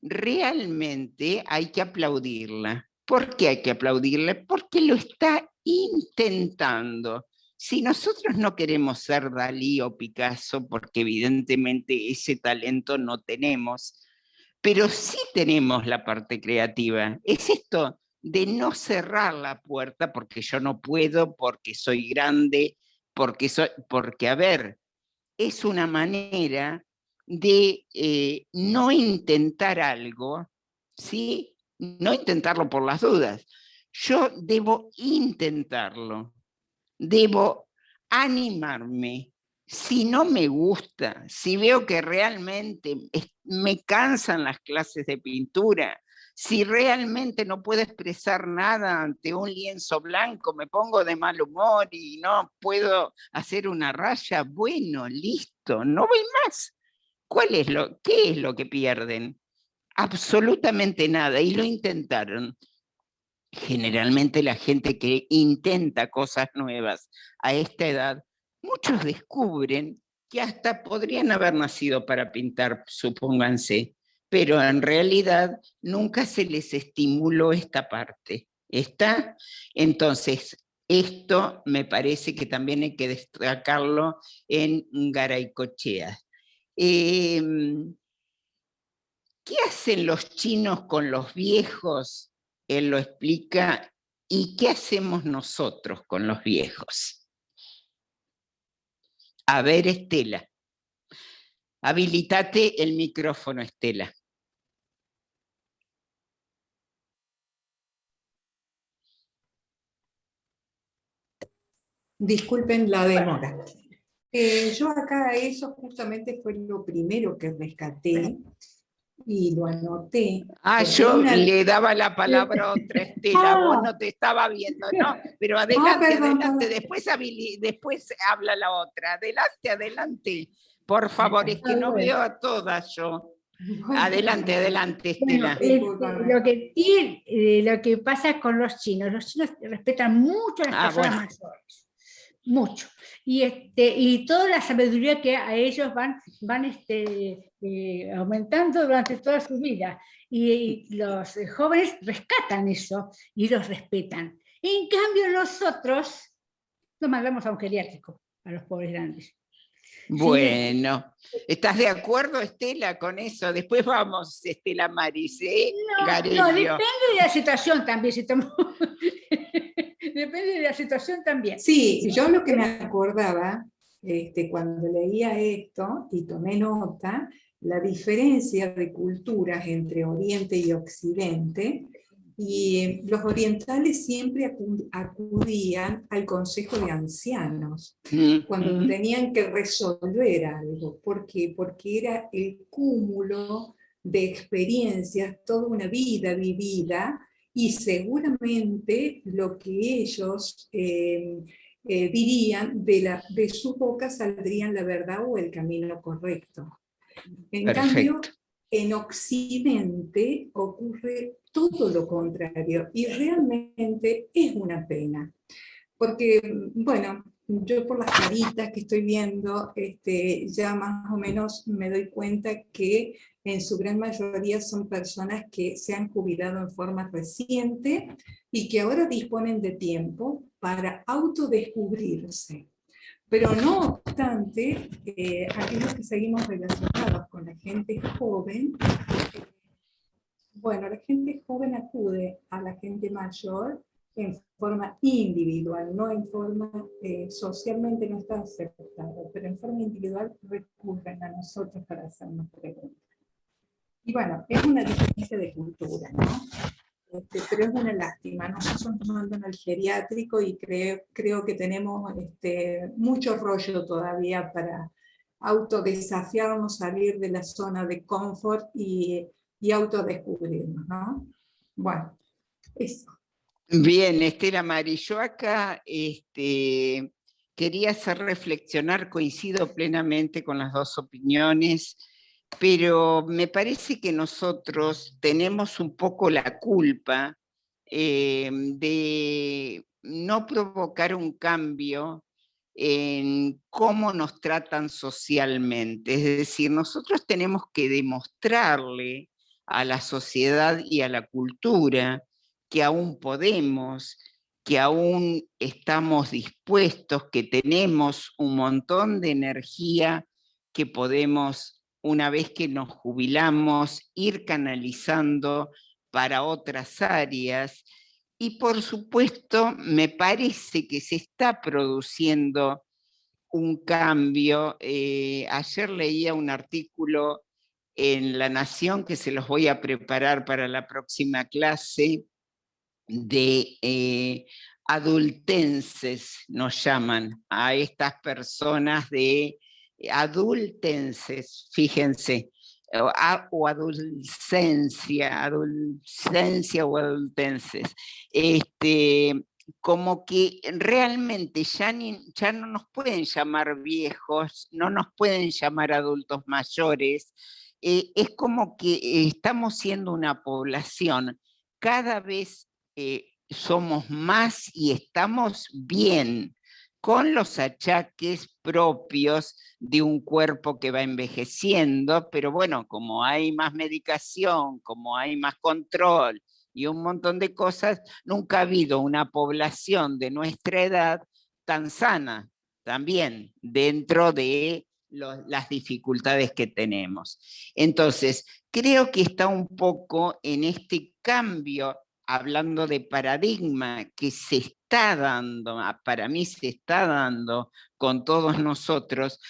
[SPEAKER 1] realmente hay que aplaudirla. ¿Por qué hay que aplaudirla? Porque lo está intentando. Si nosotros no queremos ser Dalí o Picasso, porque evidentemente ese talento no tenemos, pero sí tenemos la parte creativa. Es esto de no cerrar la puerta porque yo no puedo, porque soy grande, porque a ver, es una manera de no intentar algo, ¿sí? No intentarlo por las dudas. Yo debo intentarlo, debo animarme. Si no me gusta, si veo que realmente me cansan las clases de pintura, si realmente no puedo expresar nada ante un lienzo blanco, me pongo de mal humor y no puedo hacer una raya, bueno, listo, no voy más. ¿Qué es lo que pierden? Absolutamente nada, y lo intentaron. Generalmente la gente que intenta cosas nuevas a esta edad, muchos descubren que hasta podrían haber nacido para pintar, supónganse, pero en realidad nunca se les estimuló esta parte. ¿Está? Entonces, esto me parece que también hay que destacarlo en Garaycochea. ¿Qué hacen los chinos con los viejos? Él lo explica. ¿Y qué hacemos nosotros con los viejos? A ver, Estela. Habilitate el micrófono, Estela.
[SPEAKER 9] Disculpen la demora. Yo acá eso justamente fue lo primero que rescaté y lo anoté.
[SPEAKER 1] Yo le daba la palabra a otra Estela, vos no te estaba viendo, ¿no? Pero adelante,
[SPEAKER 9] perdón,
[SPEAKER 1] adelante, después habla la otra. Adelante, adelante. Por favor, es que no veo a todas yo. Adelante, adelante, Estela.
[SPEAKER 10] Lo que pasa con los chinos respetan mucho a las personas mayores, mucho. Y toda la sabiduría que a ellos van aumentando durante toda su vida. Y los jóvenes rescatan eso y los respetan. En cambio nosotros los mandamos a un geriátrico, a los pobres grandes.
[SPEAKER 1] Bueno, ¿estás de acuerdo, Estela, con eso? Después vamos, Estela Maris,
[SPEAKER 10] No, depende de la situación también. Depende de la situación también.
[SPEAKER 9] Sí, yo lo que me acordaba, cuando leía esto y tomé nota, la diferencia de culturas entre Oriente y Occidente, y los orientales siempre acudían al consejo de ancianos cuando tenían que resolver algo. ¿Por qué? Porque era el cúmulo de experiencias, toda una vida vivida, y seguramente lo que ellos dirían, de su boca saldrían la verdad o el camino correcto. En cambio, en Occidente ocurre todo lo contrario, y realmente es una pena. Porque, bueno, yo por las caritas que estoy viendo, ya más o menos me doy cuenta que en su gran mayoría son personas que se han jubilado en forma reciente y que ahora disponen de tiempo para autodescubrirse. Pero no obstante, aquellos que seguimos relacionados con la gente joven, bueno, la gente joven acude a la gente mayor en forma individual, no en forma, socialmente no está aceptado, pero en forma individual recurren a nosotros para hacernos preguntas. Y bueno, es una diferencia de cultura, ¿no? Pero es una lástima. Nosotros nos mandan al geriátrico y creo que tenemos mucho rollo todavía para autodesafiarnos, salir de la zona de confort y autodescubrirnos, ¿no? Bueno, eso.
[SPEAKER 1] Bien, Estela Mari, yo acá quería hacer reflexionar, coincido plenamente con las dos opiniones, pero me parece que nosotros tenemos un poco la culpa de no provocar un cambio en cómo nos tratan socialmente. Es decir, nosotros tenemos que demostrarle a la sociedad y a la cultura que aún podemos, que aún estamos dispuestos, que tenemos un montón de energía que podemos, una vez que nos jubilamos, ir canalizando para otras áreas. Y por supuesto, me parece que se está produciendo un cambio. Ayer leía un artículo en La Nación, que se los voy a preparar para la próxima clase, de adultenses, nos llaman a estas personas de adultenses, fíjense, o adolescencia o adultenses, como que realmente ya no nos pueden llamar viejos, no nos pueden llamar adultos mayores, es como que estamos siendo una población cada vez somos más y estamos bien. con los achaques propios de un cuerpo que va envejeciendo, pero bueno, como hay más medicación, como hay más control y un montón de cosas, nunca ha habido una población de nuestra edad tan sana también dentro de las dificultades que tenemos. Entonces, creo que está un poco en este cambio, hablando de paradigma, que se está dando, para mí se está dando con todos nosotros,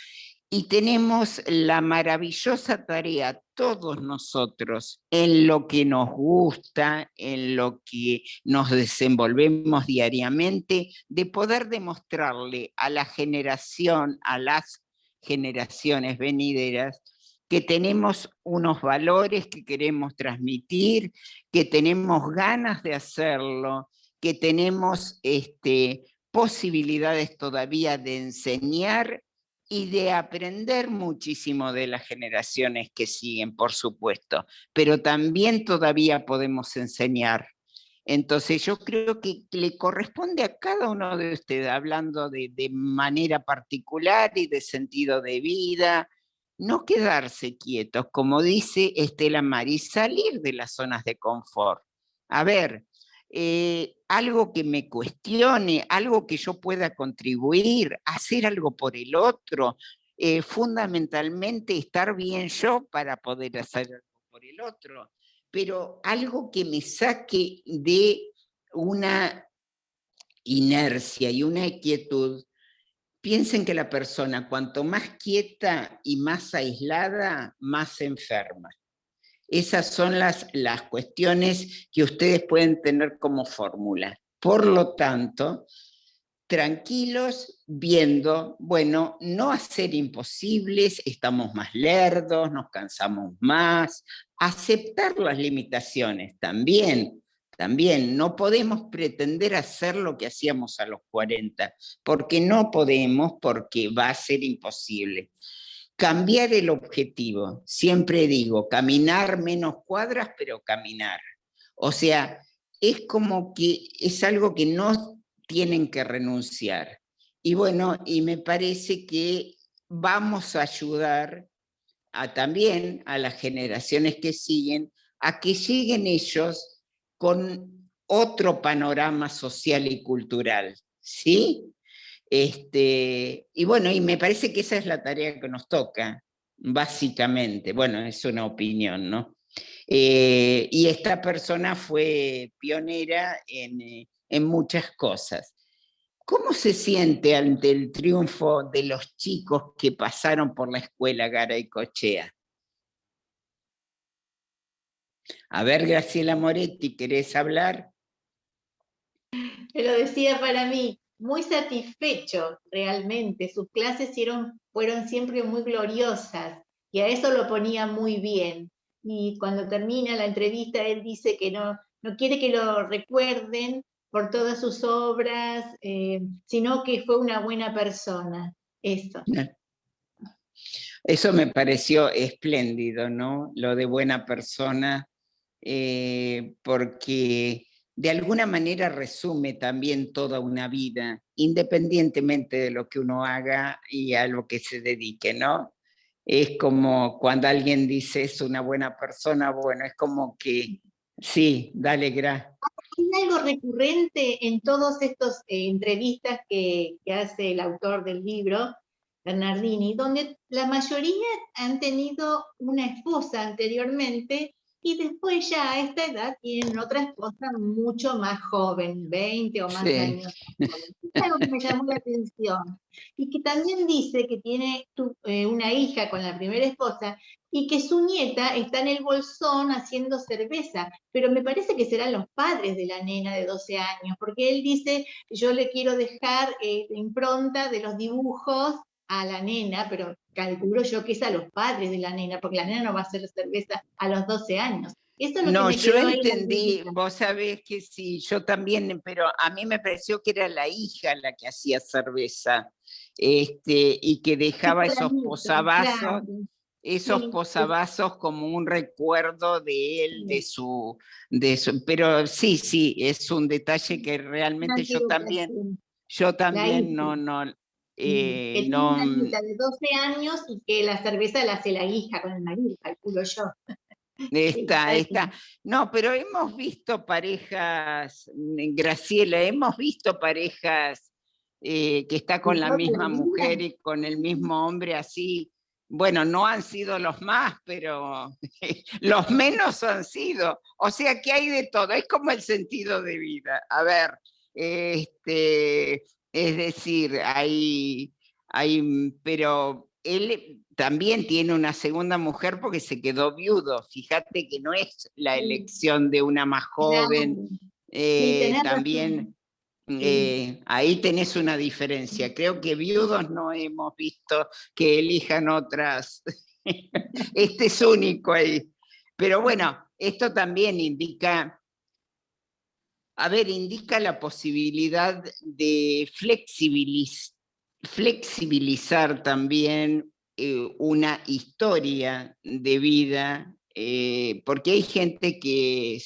[SPEAKER 1] y tenemos la maravillosa tarea, todos nosotros, en lo que nos gusta, en lo que nos desenvolvemos diariamente, de poder demostrarle a la generación, a las generaciones venideras, que tenemos unos valores que queremos transmitir, que tenemos ganas de hacerlo, que tenemos posibilidades todavía de enseñar y de aprender muchísimo de las generaciones que siguen, por supuesto, pero también todavía podemos enseñar. Entonces yo creo que le corresponde a cada uno de ustedes, hablando de manera particular y de sentido de vida, no quedarse quietos, como dice Estela Maris, salir de las zonas de confort. A ver, algo que me cuestione, algo que yo pueda contribuir, hacer algo por el otro, fundamentalmente estar bien yo para poder hacer algo por el otro, pero algo que me saque de una inercia y una quietud. Piensen que la persona, cuanto más quieta y más aislada, más se enferma. Esas son las cuestiones que ustedes pueden tener como fórmula. Por lo tanto, tranquilos, viendo, bueno, no hacer imposibles, estamos más lerdos, nos cansamos más, aceptar las limitaciones también. También no podemos pretender hacer lo que hacíamos a los 40, porque no podemos, porque va a ser imposible. Cambiar el objetivo, siempre digo, caminar menos cuadras, pero caminar. O sea, es como que es algo que no tienen que renunciar. Y bueno, y me parece que vamos a ayudar también a las generaciones que siguen, a que lleguen ellos con otro panorama social y cultural, ¿sí? Y bueno, y me parece que esa es la tarea que nos toca, básicamente. Bueno, es una opinión, ¿no? Y esta persona fue pionera en muchas cosas. ¿Cómo se siente ante el triunfo de los chicos que pasaron por la escuela Garaycochea? A ver, Graciela Moretti, ¿querés hablar?
[SPEAKER 5] Te lo decía para mí, muy satisfecho realmente. Sus clases fueron siempre muy gloriosas y a eso lo ponía muy bien. Y cuando termina la entrevista, él dice que no quiere que lo recuerden por todas sus obras, sino que fue una buena persona. Eso.
[SPEAKER 1] Eso me pareció espléndido, ¿no? Lo de buena persona, porque de alguna manera resume también toda una vida, independientemente de lo que uno haga y a lo que se dedique, ¿no? Es como cuando alguien dice es una buena persona, bueno, es como que, sí, dale, Gra.
[SPEAKER 5] Hay algo recurrente en todas estas entrevistas que hace el autor del libro, Bernardini, donde la mayoría han tenido una esposa anteriormente y después ya a esta edad tienen otra esposa mucho más joven, 20 o más años. Es algo que me llamó la atención. Y que también dice que tiene una hija con la primera esposa y que su nieta está en el bolsón haciendo cerveza, pero me parece que serán los padres de la nena de 12 años, porque él dice, yo le quiero dejar impronta de los dibujos a la nena, pero calculo yo que es a los padres de la nena, porque la nena no va a hacer cerveza a los 12 años. Eso es lo
[SPEAKER 1] no,
[SPEAKER 5] que me
[SPEAKER 1] yo
[SPEAKER 5] quedó
[SPEAKER 1] entendí, vos sabés que sí, yo también, pero a mí me pareció que era la hija la que hacía cerveza, y que dejaba esos posavasos, claro. Esos sí, posavasos como un recuerdo de él, sí. Pero sí, es un detalle que realmente yo también Yo también
[SPEAKER 5] hija.
[SPEAKER 1] no,
[SPEAKER 5] Que tiene
[SPEAKER 1] no,
[SPEAKER 5] una nieta de 12 años y que la cerveza la hace la hija con el marido, calculo yo.
[SPEAKER 1] Está. No, pero hemos visto parejas, Graciela, hemos visto parejas que está con la
[SPEAKER 5] ¿Toda la
[SPEAKER 1] misma
[SPEAKER 5] vida?
[SPEAKER 1] mujer y con el mismo hombre así. Bueno, no han sido los más, pero los menos han sido. O sea que hay de todo, es como el sentido de vida. A ver, es decir, pero él también tiene una segunda mujer porque se quedó viudo. Fíjate que no es la
[SPEAKER 5] Sí.
[SPEAKER 1] elección de una más joven.
[SPEAKER 5] Claro. Sí, tenés
[SPEAKER 1] También
[SPEAKER 5] razón.
[SPEAKER 1] ahí tenés una diferencia. Creo que viudos no hemos visto que elijan otras. Este es único ahí. Pero bueno, esto también indica, indica la posibilidad de flexibilizar también una historia de vida, porque hay gente que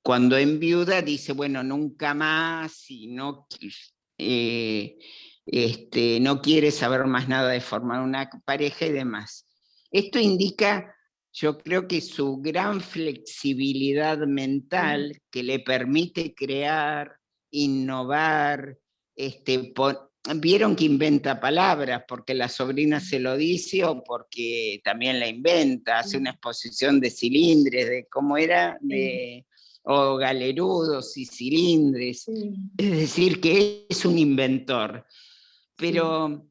[SPEAKER 1] cuando enviuda dice, bueno, nunca más, y no, no quiere saber más nada de formar una pareja y demás. Esto indica, yo creo que su gran flexibilidad mental que le permite crear, innovar, vieron que inventa palabras porque la sobrina se lo dice o porque también la inventa, hace una exposición de cilindres, de cómo era, o galerudos y cilindres, es decir, que es un inventor. Pero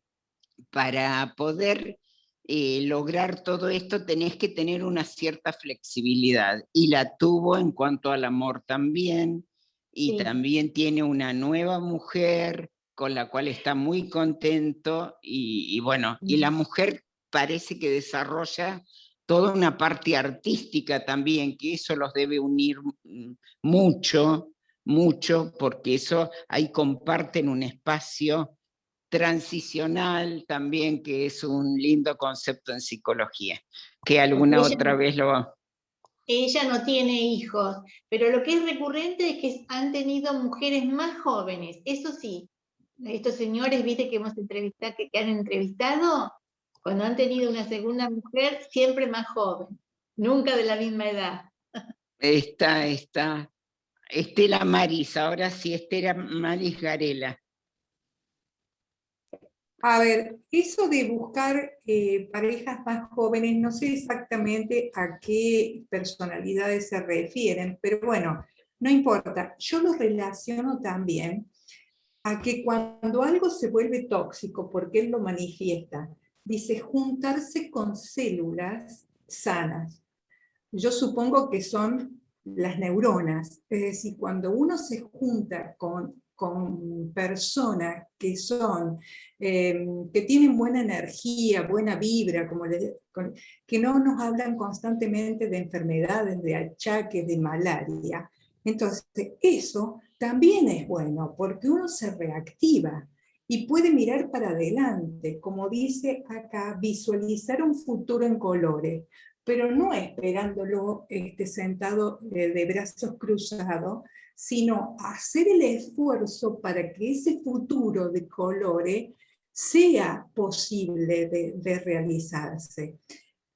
[SPEAKER 1] para poder lograr todo esto tenés que tener una cierta flexibilidad, y la tuvo en cuanto al amor también, y también tiene una nueva mujer con la cual está muy contento, y bueno, y la mujer parece que desarrolla toda una parte artística también, que eso los debe unir mucho, porque eso ahí comparten un espacio transicional también, que es un lindo concepto en psicología, que alguna otra vez lo...
[SPEAKER 5] Ella no tiene hijos, pero lo que es recurrente es que han tenido mujeres más jóvenes. Eso sí, estos señores, viste, que hemos entrevistado, que han entrevistado, cuando han tenido una segunda mujer, siempre más joven, nunca de la misma edad.
[SPEAKER 1] Está Estela Maris, ahora sí, Estela Maris Garela.
[SPEAKER 9] A ver, eso de buscar parejas más jóvenes, no sé exactamente a qué personalidades se refieren, pero bueno, no importa. Yo lo relaciono también a que cuando algo se vuelve tóxico, porque él lo manifiesta, dice juntarse con células sanas. Yo supongo que son las neuronas, es decir, cuando uno se junta con personas que son, que tienen buena energía, buena vibra, que no nos hablan constantemente de enfermedades, de achaques, de malaria. Entonces, eso también es bueno, porque uno se reactiva y puede mirar para adelante, como dice acá, visualizar un futuro en colores, pero no esperándolo sentado de brazos cruzados, sino hacer el esfuerzo para que ese futuro de colores sea posible de realizarse.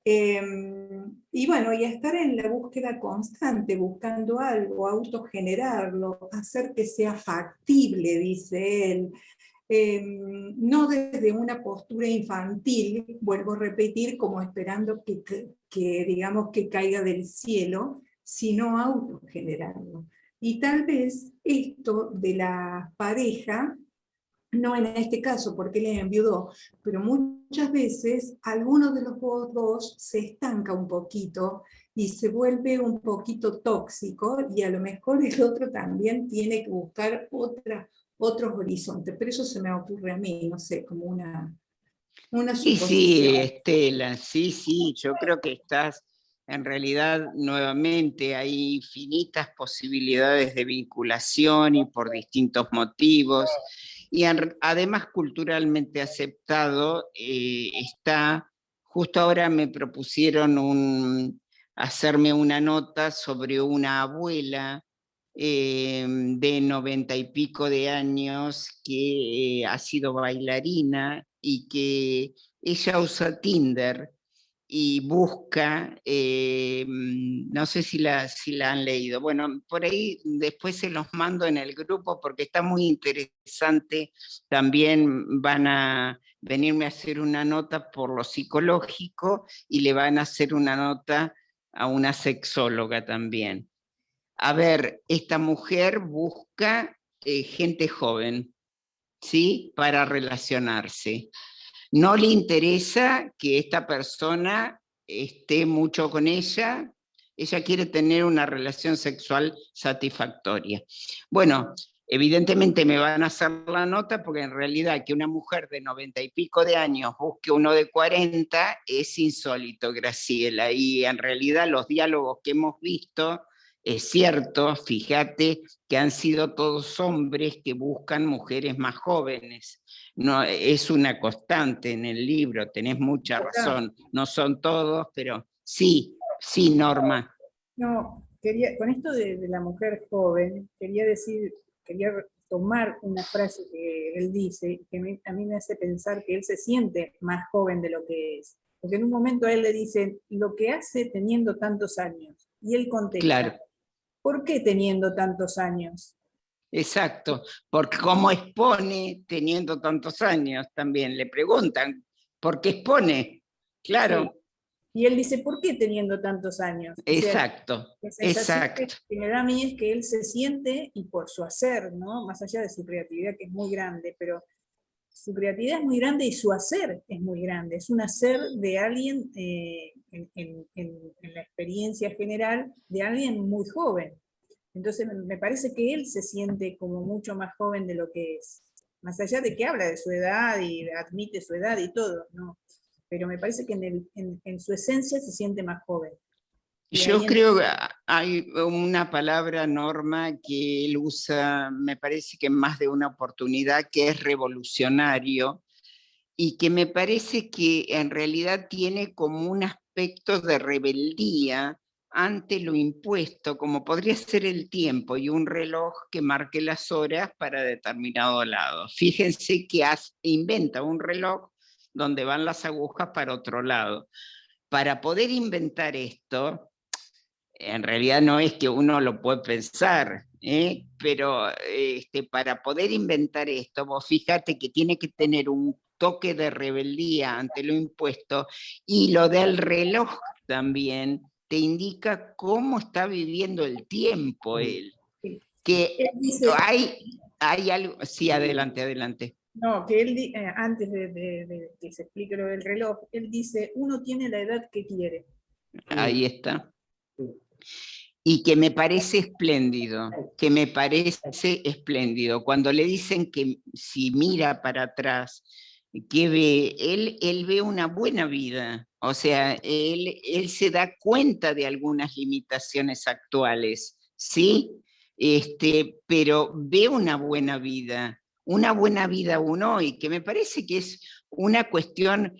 [SPEAKER 9] Y bueno, y estar en la búsqueda constante, buscando algo, autogenerarlo, hacer que sea factible, dice él, no desde una postura infantil, vuelvo a repetir, como esperando que digamos que caiga del cielo, sino autogenerarlo. Y tal vez esto de la pareja, no en este caso porque él enviudó, pero muchas veces alguno de los dos se estanca un poquito y se vuelve un poquito tóxico, y a lo mejor el otro también tiene que buscar otros horizontes, pero eso se me ocurre a mí, no sé, como una suposición.
[SPEAKER 1] Sí, Estela, sí, yo creo que estás, en realidad, nuevamente, hay infinitas posibilidades de vinculación y por distintos motivos, y además culturalmente aceptado está, justo ahora me propusieron hacerme una nota sobre una abuela de 90 y pico de años que ha sido bailarina y que ella usa Tinder y busca, no sé si la han leído, bueno, por ahí después se los mando en el grupo porque está muy interesante, también van a venirme a hacer una nota por lo psicológico y le van a hacer una nota a una sexóloga también. A ver, esta mujer busca gente joven, ¿sí? Para relacionarse. No le interesa que esta persona esté mucho con ella quiere tener una relación sexual satisfactoria. Bueno, evidentemente me van a hacer la nota porque en realidad que una mujer de 90 y pico de años busque uno de 40 es insólito, Graciela, y en realidad los diálogos que hemos visto, es cierto, fíjate que han sido todos hombres que buscan mujeres más jóvenes. No, es una constante en el libro, tenés mucha razón, no son todos, pero sí, Norma.
[SPEAKER 11] No, con esto de la mujer joven, quería tomar una frase que él dice, que a mí me hace pensar que él se siente más joven de lo que es. Porque en un momento a él le dicen, lo que hace teniendo tantos años. Y él contesta, claro. ¿Por qué teniendo tantos años?
[SPEAKER 1] Exacto, porque cómo expone teniendo tantos años también, le preguntan, ¿por qué expone? Claro. Sí.
[SPEAKER 11] Y él dice, ¿por qué teniendo tantos años?
[SPEAKER 1] Exacto,
[SPEAKER 11] o sea, exacto. Que me da a mí es que él se siente, y por su hacer, ¿no? Más allá de su creatividad, que es muy grande, pero su creatividad es muy grande y su hacer es muy grande. Es un hacer de alguien, en la experiencia general, de alguien muy joven. Entonces me parece que él se siente como mucho más joven de lo que es. Más allá de que habla de su edad y admite su edad y todo, ¿no? Pero me parece que en su esencia se siente más joven.
[SPEAKER 1] Yo creo que hay una palabra, Norma, que él usa, me parece que en más de una oportunidad, que es revolucionario, y que me parece que en realidad tiene como un aspecto de rebeldía ante lo impuesto, como podría ser el tiempo y un reloj que marque las horas para determinado lado. Fíjense que inventa un reloj donde van las agujas para otro lado. Para poder inventar esto, en realidad no es que uno lo puede pensar, pero para poder inventar esto, vos fíjate que tiene que tener un toque de rebeldía ante lo impuesto, y lo del reloj también te indica cómo está viviendo el tiempo él. Que él dice, hay algo, sí, adelante.
[SPEAKER 11] No, que él, antes de que se explique lo del reloj, él dice, uno tiene la edad que quiere.
[SPEAKER 1] Ahí está. Y que me parece espléndido, Cuando le dicen que si mira para atrás, ¿qué ve? Él ve una buena vida, o sea, él se da cuenta de algunas limitaciones actuales, ¿sí? Pero ve una buena vida aún hoy, que me parece que es una cuestión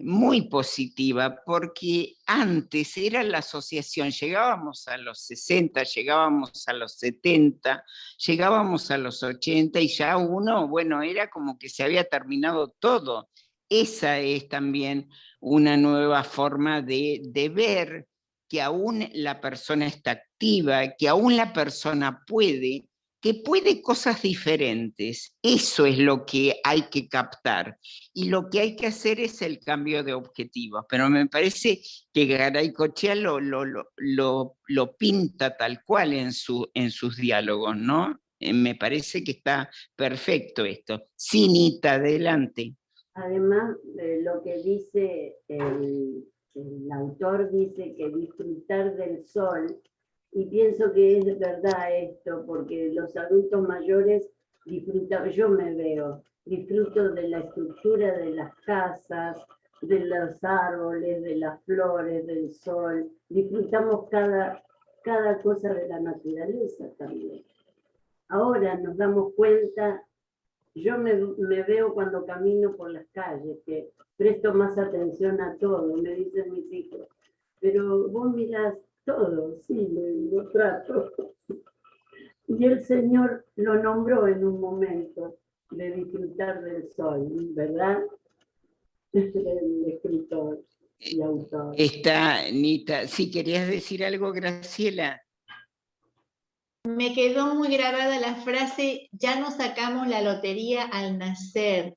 [SPEAKER 1] muy positiva, porque antes era la asociación, llegábamos a los 60, llegábamos a los 70, llegábamos a los 80 y ya uno, bueno, era como que se había terminado todo. Esa es también una nueva forma de ver que aún la persona está activa, que aún la persona puede cosas diferentes. Eso es lo que hay que captar. Y lo que hay que hacer es el cambio de objetivos. Pero me parece que Garaycochea lo pinta tal cual en sus diálogos, ¿no? Me parece que está perfecto esto. Sinita, adelante.
[SPEAKER 4] Además, lo que dice el autor, dice que disfrutar del sol. Y pienso que es verdad esto, porque los adultos mayores disfrutan, yo me veo, disfruto de la estructura de las casas, de los árboles, de las flores, del sol, disfrutamos cada cosa de la naturaleza también. Ahora nos damos cuenta, yo me veo cuando camino por las calles, que presto más atención a todo, me dicen mis hijos, pero vos mirás todo, sí, lo trato. Y el Señor lo nombró en un momento de disfrutar del sol, ¿verdad? El escritor y autor.
[SPEAKER 1] Está, Nita. ¿Sí querías decir algo, Graciela?
[SPEAKER 5] Me quedó muy grabada la frase, ya no sacamos la lotería al nacer,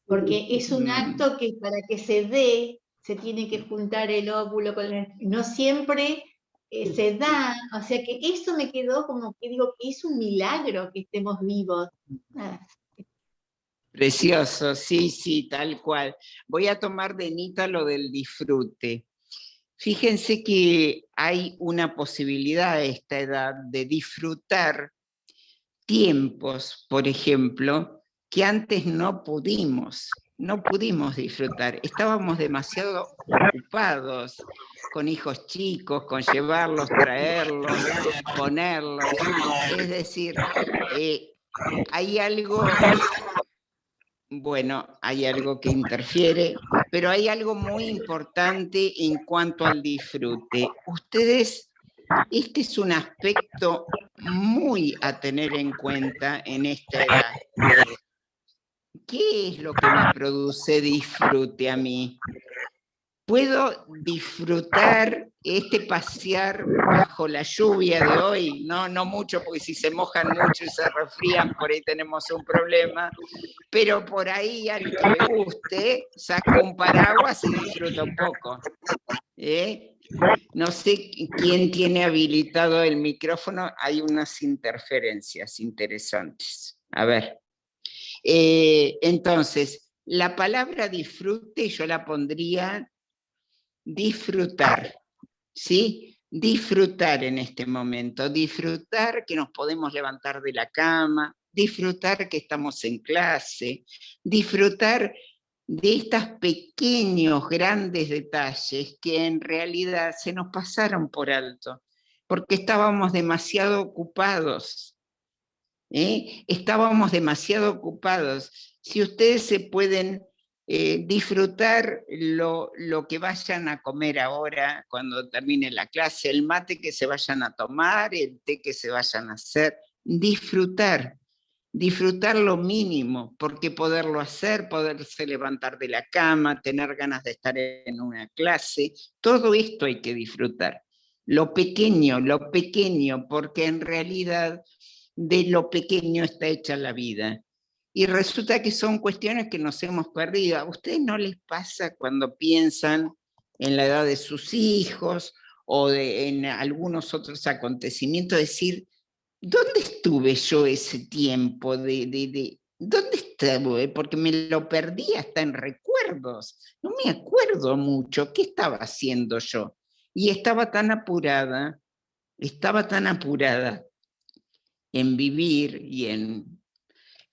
[SPEAKER 5] porque es un acto que para que se dé, se tiene que juntar el óvulo con no siempre se da, o sea que eso me quedó como que digo que es un milagro que estemos vivos.
[SPEAKER 1] Precioso, sí, sí, tal cual. Voy a tomar de Nita lo del disfrute. Fíjense que hay una posibilidad a esta edad de disfrutar tiempos, por ejemplo, que antes no pudimos disfrutar. Estábamos demasiado ocupados con hijos chicos, con llevarlos, traerlos, ponerlos. Es decir, hay algo... Bueno, hay algo que interfiere, pero hay algo muy importante en cuanto al disfrute. Ustedes, este es un aspecto muy a tener en cuenta en esta edad. ¿Qué es lo que me produce disfrute a mí? Puedo disfrutar este pasear bajo la lluvia de hoy, no mucho, porque si se mojan mucho y se resfrían, por ahí tenemos un problema, pero por ahí al que le guste, saco un paraguas y disfruto un poco. No sé quién tiene habilitado el micrófono, hay unas interferencias interesantes. A ver. Entonces, la palabra disfrute yo la pondría disfrutar, ¿sí? Disfrutar en este momento, disfrutar que nos podemos levantar de la cama, disfrutar que estamos en clase, disfrutar de estos pequeños, grandes detalles que en realidad se nos pasaron por alto, porque estábamos demasiado ocupados. Estábamos demasiado ocupados. Si ustedes se pueden disfrutar lo que vayan a comer ahora, cuando termine la clase, el mate que se vayan a tomar, el té que se vayan a hacer, disfrutar lo mínimo, porque poderlo hacer, poderse levantar de la cama, tener ganas de estar en una clase, todo esto hay que disfrutar. Lo pequeño, porque en realidad de lo pequeño está hecha la vida. Y resulta que son cuestiones que nos hemos perdido. ¿A ustedes no les pasa cuando piensan en la edad de sus hijos o en algunos otros acontecimientos, decir, ¿dónde estuve yo ese tiempo? ¿Dónde estuve? Porque me lo perdí hasta en recuerdos. No me acuerdo mucho qué estaba haciendo yo. Y estaba tan apurada en vivir y en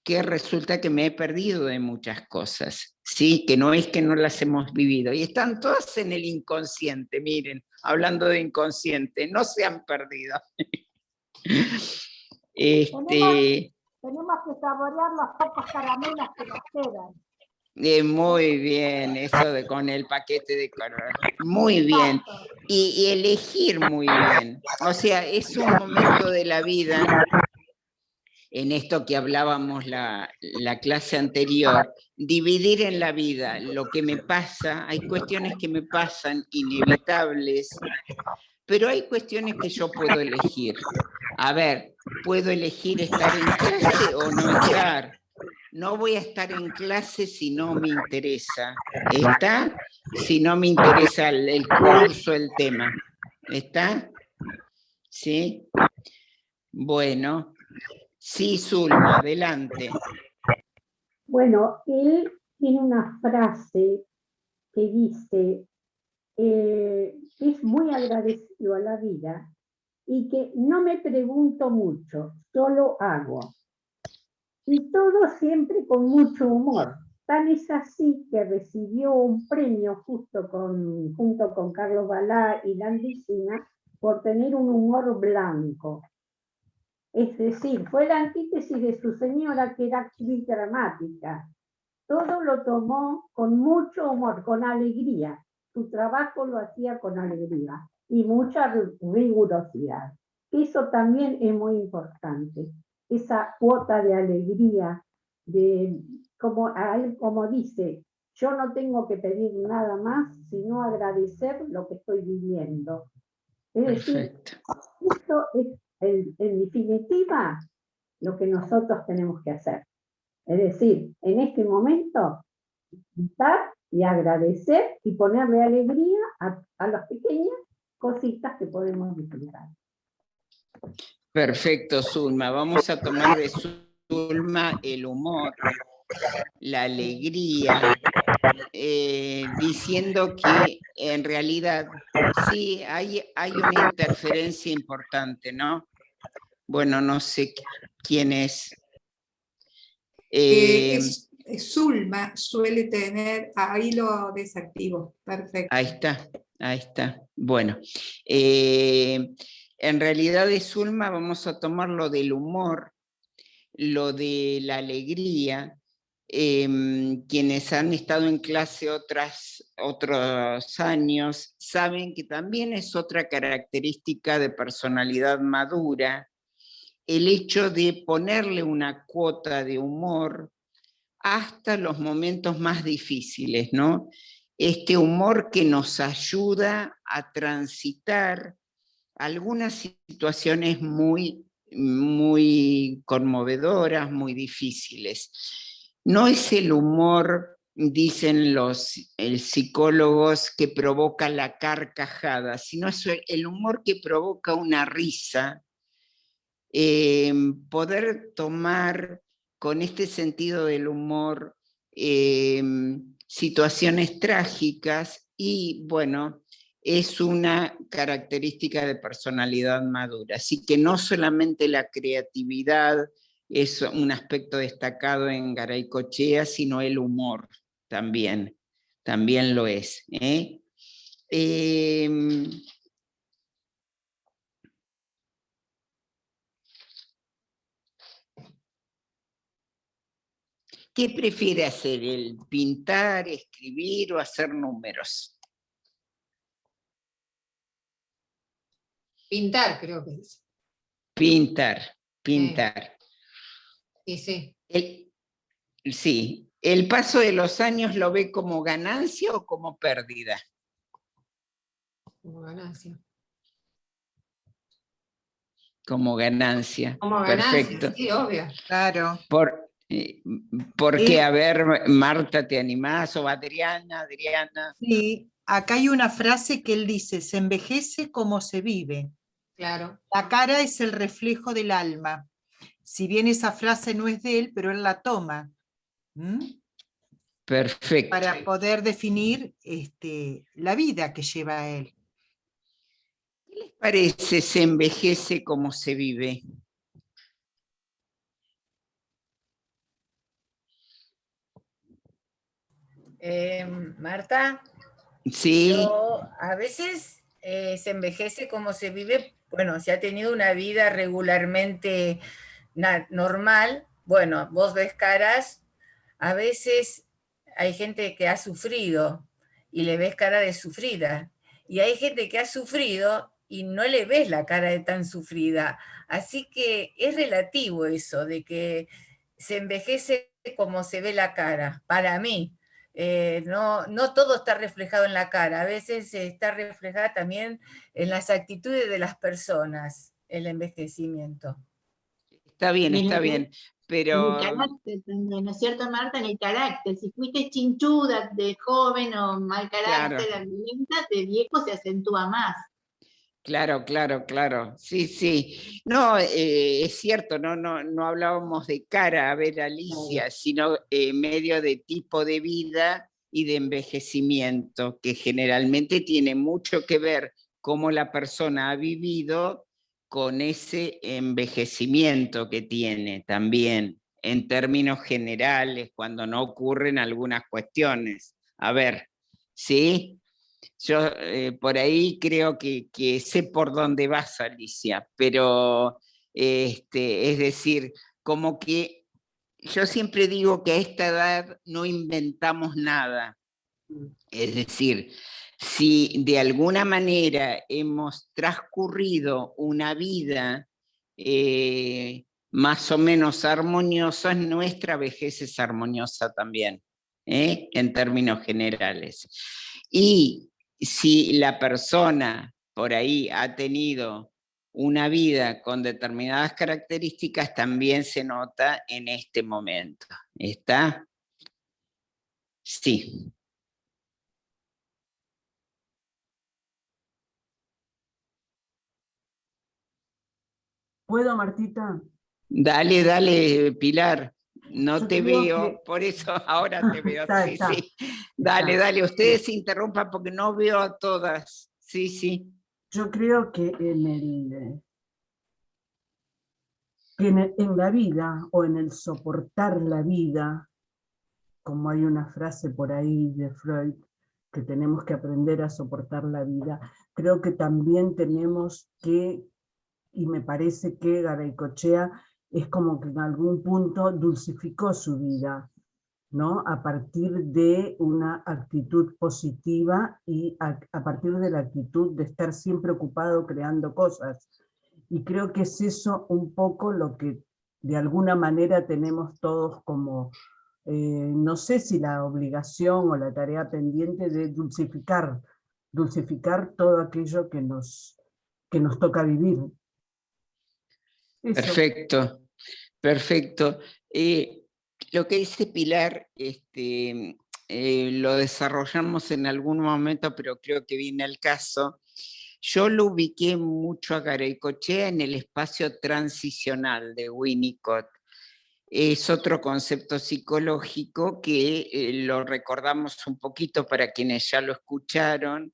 [SPEAKER 1] que resulta que me he perdido de muchas cosas, ¿sí? Que no es que no las hemos vivido. Y están todas en el inconsciente, miren, hablando de inconsciente, no se han perdido.
[SPEAKER 12] Tenemos que saborear las pocas caramelas que nos quedan.
[SPEAKER 1] Muy bien, eso de con el paquete de color. Muy bien. Y elegir muy bien. O sea, es un momento de la vida, en esto que hablábamos la clase anterior, dividir en la vida lo que me pasa. Hay cuestiones que me pasan inevitables, pero hay cuestiones que yo puedo elegir. A ver, puedo elegir estar en clase o no estar. No voy a estar en clase si no me interesa. ¿Está? Si no me interesa el curso, el tema. ¿Está? ¿Sí? Bueno. Sí, Zulma, adelante.
[SPEAKER 4] Bueno, él tiene una frase que dice, es muy agradecido a la vida y que no me pregunto mucho, solo hago. Y todo siempre con mucho humor. Tal es así que recibió un premio junto con Carlos Balá y Landicina por tener un humor blanco. Es decir, fue la antítesis de su señora, que era actriz dramática. Todo lo tomó con mucho humor, con alegría. Su trabajo lo hacía con alegría y mucha rigurosidad. Eso también es muy importante, esa cuota de alegría, como dice, yo no tengo que pedir nada más, sino agradecer lo que estoy viviendo. Es decir, esto es, en definitiva, lo que nosotros tenemos que hacer. Es decir, en este momento, estar y agradecer y ponerle alegría a las pequeñas cositas que podemos disfrutar.
[SPEAKER 1] Perfecto, Zulma. Vamos a tomar de Zulma el humor, la alegría, diciendo que en realidad sí hay una interferencia importante, ¿no? Bueno, no sé quién es.
[SPEAKER 9] Zulma suele tener, ahí lo desactivo, perfecto.
[SPEAKER 1] Ahí está. Bueno, en realidad de Zulma vamos a tomar lo del humor, lo de la alegría. Quienes han estado en clase otros años saben que también es otra característica de personalidad madura, el hecho de ponerle una cuota de humor hasta los momentos más difíciles, ¿no? Este humor que nos ayuda a transitar algunas situaciones muy, muy conmovedoras, muy difíciles. No es el humor, dicen los psicólogos, que provoca la carcajada, sino es el humor que provoca una risa. Poder tomar con este sentido del humor situaciones trágicas y, bueno, es una característica de personalidad madura. Así que no solamente la creatividad es un aspecto destacado en Garaycochea, sino el humor también lo es. ¿Qué prefiere hacer él? ¿Pintar, escribir o hacer números?
[SPEAKER 8] Pintar, creo que es.
[SPEAKER 1] Pintar.
[SPEAKER 8] Sí.
[SPEAKER 1] Sí. ¿El paso de los años lo ve como ganancia o como pérdida?
[SPEAKER 8] Como ganancia.
[SPEAKER 1] Como ganancia.
[SPEAKER 8] Como ganancia,
[SPEAKER 1] perfecto.
[SPEAKER 8] Sí, obvio.
[SPEAKER 13] Claro.
[SPEAKER 1] Porque, a ver, Marta, ¿te animás? ¿O Adriana?
[SPEAKER 13] Sí, acá hay una frase que él dice, se envejece como se vive.
[SPEAKER 8] Claro.
[SPEAKER 13] La cara es el reflejo del alma. Si bien esa frase no es de él, pero él la toma.
[SPEAKER 1] Perfecto.
[SPEAKER 13] Para poder definir la vida que lleva él.
[SPEAKER 1] ¿Qué les parece se envejece como se vive?
[SPEAKER 6] Marta,
[SPEAKER 1] sí.
[SPEAKER 6] A veces se envejece como se vive, bueno, si ha tenido una vida regularmente normal, bueno, vos ves caras, a veces hay gente que ha sufrido y le ves cara de sufrida, y hay gente que ha sufrido y no le ves la cara de tan sufrida, así que es relativo eso, de que se envejece como se ve la cara, para mí. No todo está reflejado en la cara, a veces está reflejada también en las actitudes de las personas, el envejecimiento.
[SPEAKER 1] Está bien, pero...
[SPEAKER 5] En el carácter también, ¿no es cierto, Marta? En el carácter, si fuiste chinchuda de joven o mal carácter, de viejo se acentúa más.
[SPEAKER 1] Claro, sí. No, es cierto, no hablábamos de cara, a ver, Alicia, sino medio de tipo de vida y de envejecimiento, que generalmente tiene mucho que ver cómo la persona ha vivido con ese envejecimiento que tiene también, en términos generales, cuando no ocurren algunas cuestiones. A ver, ¿sí? Yo por ahí creo que sé por dónde vas, Alicia, pero es decir, como que yo siempre digo que a esta edad no inventamos nada. Es decir, Si de alguna manera hemos transcurrido una vida más o menos armoniosa, nuestra vejez es armoniosa también, en términos generales. Y si la persona por ahí ha tenido una vida con determinadas características, también se nota en este momento. ¿Está? Sí.
[SPEAKER 14] ¿Puedo, Martita?
[SPEAKER 1] Dale, dale, Pilar. No
[SPEAKER 14] Yo
[SPEAKER 1] te
[SPEAKER 14] creo
[SPEAKER 1] veo,
[SPEAKER 14] que...
[SPEAKER 1] por eso ahora te veo.
[SPEAKER 14] Está,
[SPEAKER 1] Sí,
[SPEAKER 14] está,
[SPEAKER 1] sí. Dale,
[SPEAKER 14] está.
[SPEAKER 1] dale, ustedes se interrumpan porque no veo a todas. Sí, sí.
[SPEAKER 14] Yo creo que en la vida o en el soportar la vida, como hay una frase por ahí de Freud, que tenemos que aprender a soportar la vida, creo que también tenemos que, y me parece que Garaycochea es como que en algún punto dulcificó su vida, ¿no? A partir de una actitud positiva y a partir de la actitud de estar siempre ocupado creando cosas. Y creo que es eso un poco lo que de alguna manera tenemos todos como, no sé si la obligación o la tarea pendiente de dulcificar todo aquello que nos toca vivir. Eso.
[SPEAKER 1] Perfecto, perfecto. Lo que dice Pilar, lo desarrollamos en algún momento, pero creo que viene al caso. Yo lo ubiqué mucho a Garaycochea en el espacio transicional de Winnicott. Es otro concepto psicológico que lo recordamos un poquito para quienes ya lo escucharon.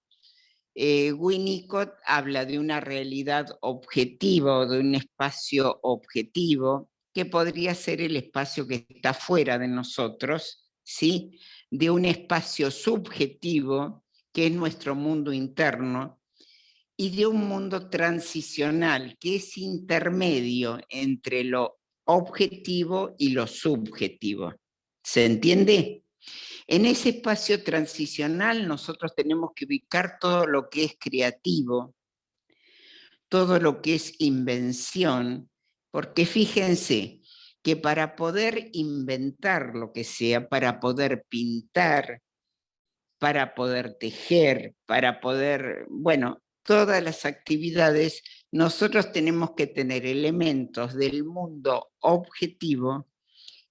[SPEAKER 1] Winnicott habla de una realidad objetiva o de un espacio objetivo que podría ser el espacio que está fuera de nosotros, ¿sí? De un espacio subjetivo que es nuestro mundo interno y de un mundo transicional que es intermedio entre lo objetivo y lo subjetivo. ¿Se entiende? En ese espacio transicional nosotros tenemos que ubicar todo lo que es creativo, todo lo que es invención, porque fíjense que para poder inventar lo que sea, para poder pintar, para poder tejer, para poder, bueno, todas las actividades, nosotros tenemos que tener elementos del mundo objetivo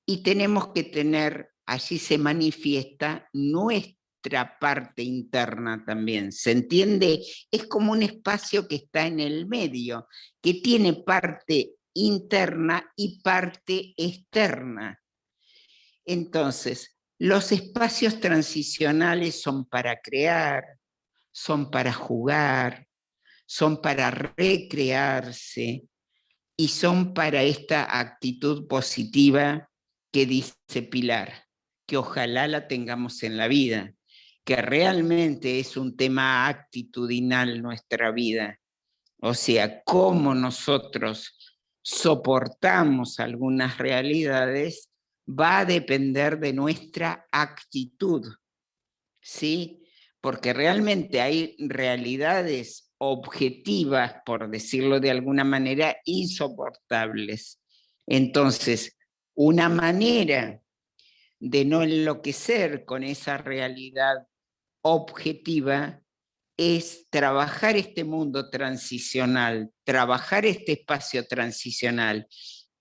[SPEAKER 1] y tenemos que tener, allí se manifiesta nuestra parte interna también, ¿se entiende? Es como un espacio que está en el medio, que tiene parte interna y parte externa. Entonces, los espacios transicionales son para crear, son para jugar, son para recrearse y son para esta actitud positiva que dice Pilar, que ojalá la tengamos en la vida, que realmente es un tema actitudinal nuestra vida. O sea, cómo nosotros soportamos algunas realidades va a depender de nuestra actitud, ¿sí? Porque realmente hay realidades objetivas, por decirlo de alguna manera, insoportables. Entonces, una manera de no enloquecer con esa realidad objetiva es trabajar este mundo transicional, trabajar este espacio transicional,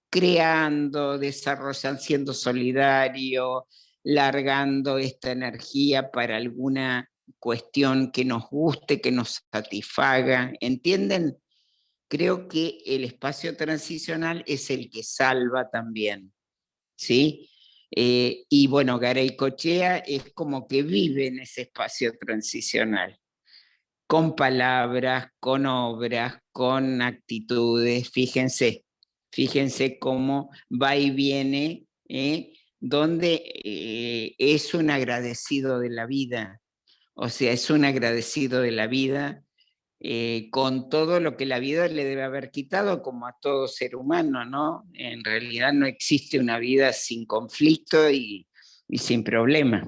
[SPEAKER 1] creando, desarrollando, siendo solidario, largando esta energía para alguna cuestión que nos guste, que nos satisfaga, ¿entienden? Creo que el espacio transicional es el que salva también, ¿sí? Y bueno, Garaycochea es como que vive en ese espacio transicional, con palabras, con obras, con actitudes, fíjense cómo va y viene, donde es un agradecido de la vida, o sea, es un agradecido de la vida con todo lo que la vida le debe haber quitado, como a todo ser humano, ¿no? En realidad no existe una vida sin conflicto y sin problema.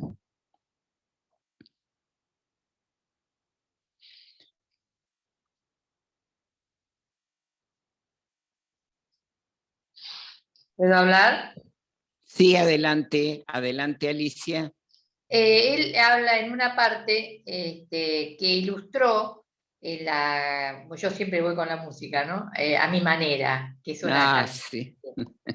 [SPEAKER 3] ¿Puedo hablar?
[SPEAKER 1] Sí, adelante, adelante Alicia.
[SPEAKER 3] Él habla en una parte que ilustró, yo siempre voy con la música, ¿no? A mi manera, que es una canción.
[SPEAKER 1] Sí.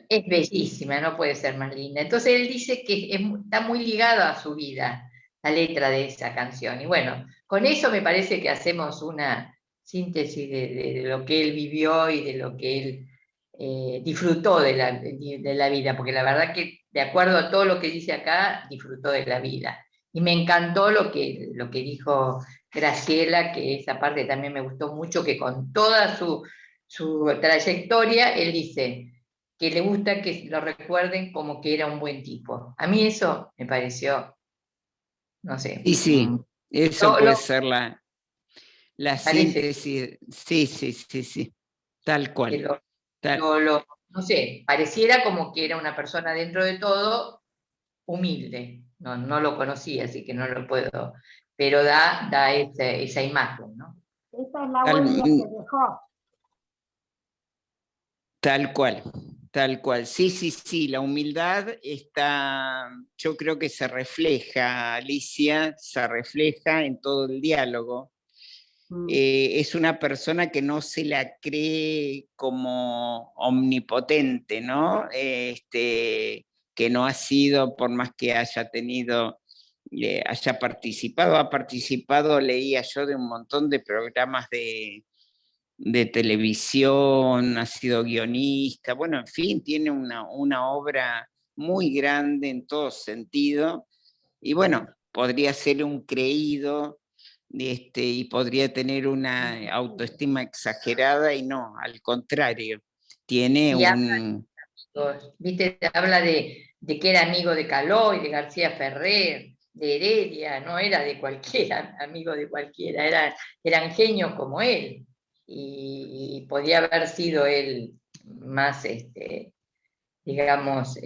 [SPEAKER 3] Es bellísima, no puede ser más linda. Entonces él dice que está muy ligado a su vida, la letra de esa canción. Y bueno, con eso me parece que hacemos una síntesis de lo que él vivió y de lo que él disfrutó de la vida, porque la verdad que de acuerdo a todo lo que dice acá, disfrutó de la vida. Y me encantó lo que dijo Graciela, que esa parte también me gustó mucho, que con toda su trayectoria, él dice que le gusta que lo recuerden como que era un buen tipo. A mí eso me pareció, no sé.
[SPEAKER 1] Sí, eso puede ser la síntesis. Sí, tal cual.
[SPEAKER 3] No sé, pareciera como que era una persona dentro de todo humilde. No lo conocía, así que no lo puedo, pero da esa imagen, ¿no?
[SPEAKER 12] Esa es la huella que dejó.
[SPEAKER 1] Tal cual. Sí, la humildad está, yo creo que se refleja, Alicia, se refleja en todo el diálogo. Es una persona que no se la cree como omnipotente, ¿no? Que no ha sido, por más que haya tenido, ha participado, leía yo, de un montón de programas de televisión, ha sido guionista, bueno, en fin, tiene una obra muy grande en todo sentido, y bueno, podría ser un creído, y podría tener una autoestima exagerada, y no, al contrario, tiene
[SPEAKER 3] habla de que era amigo de Caló y de García Ferrer, de Heredia, no era de cualquiera, amigo de cualquiera, eran genios como él. Y podía haber sido él más, digamos,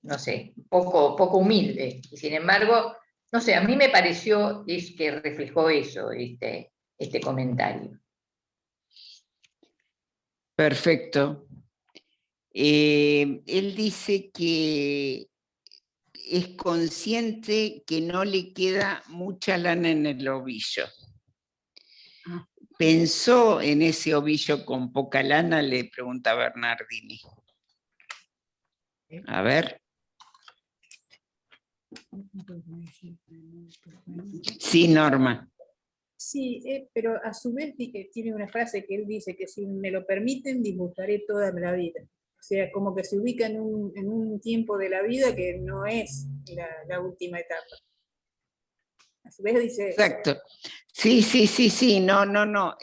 [SPEAKER 3] no sé, poco humilde. Y sin embargo, no sé, a mí me pareció que reflejó eso, este comentario.
[SPEAKER 1] Perfecto. Él dice que es consciente que no le queda mucha lana en el ovillo. ¿Pensó en ese ovillo con poca lana? Le pregunta Bernardini. A ver. Sí, Norma.
[SPEAKER 11] Sí, pero a su vez tiene una frase que él dice que si me lo permiten disfrutaré toda la vida. O sea, como que se ubica en un tiempo de la vida que no es la última etapa. A su vez dice...
[SPEAKER 1] Exacto. Sí, no.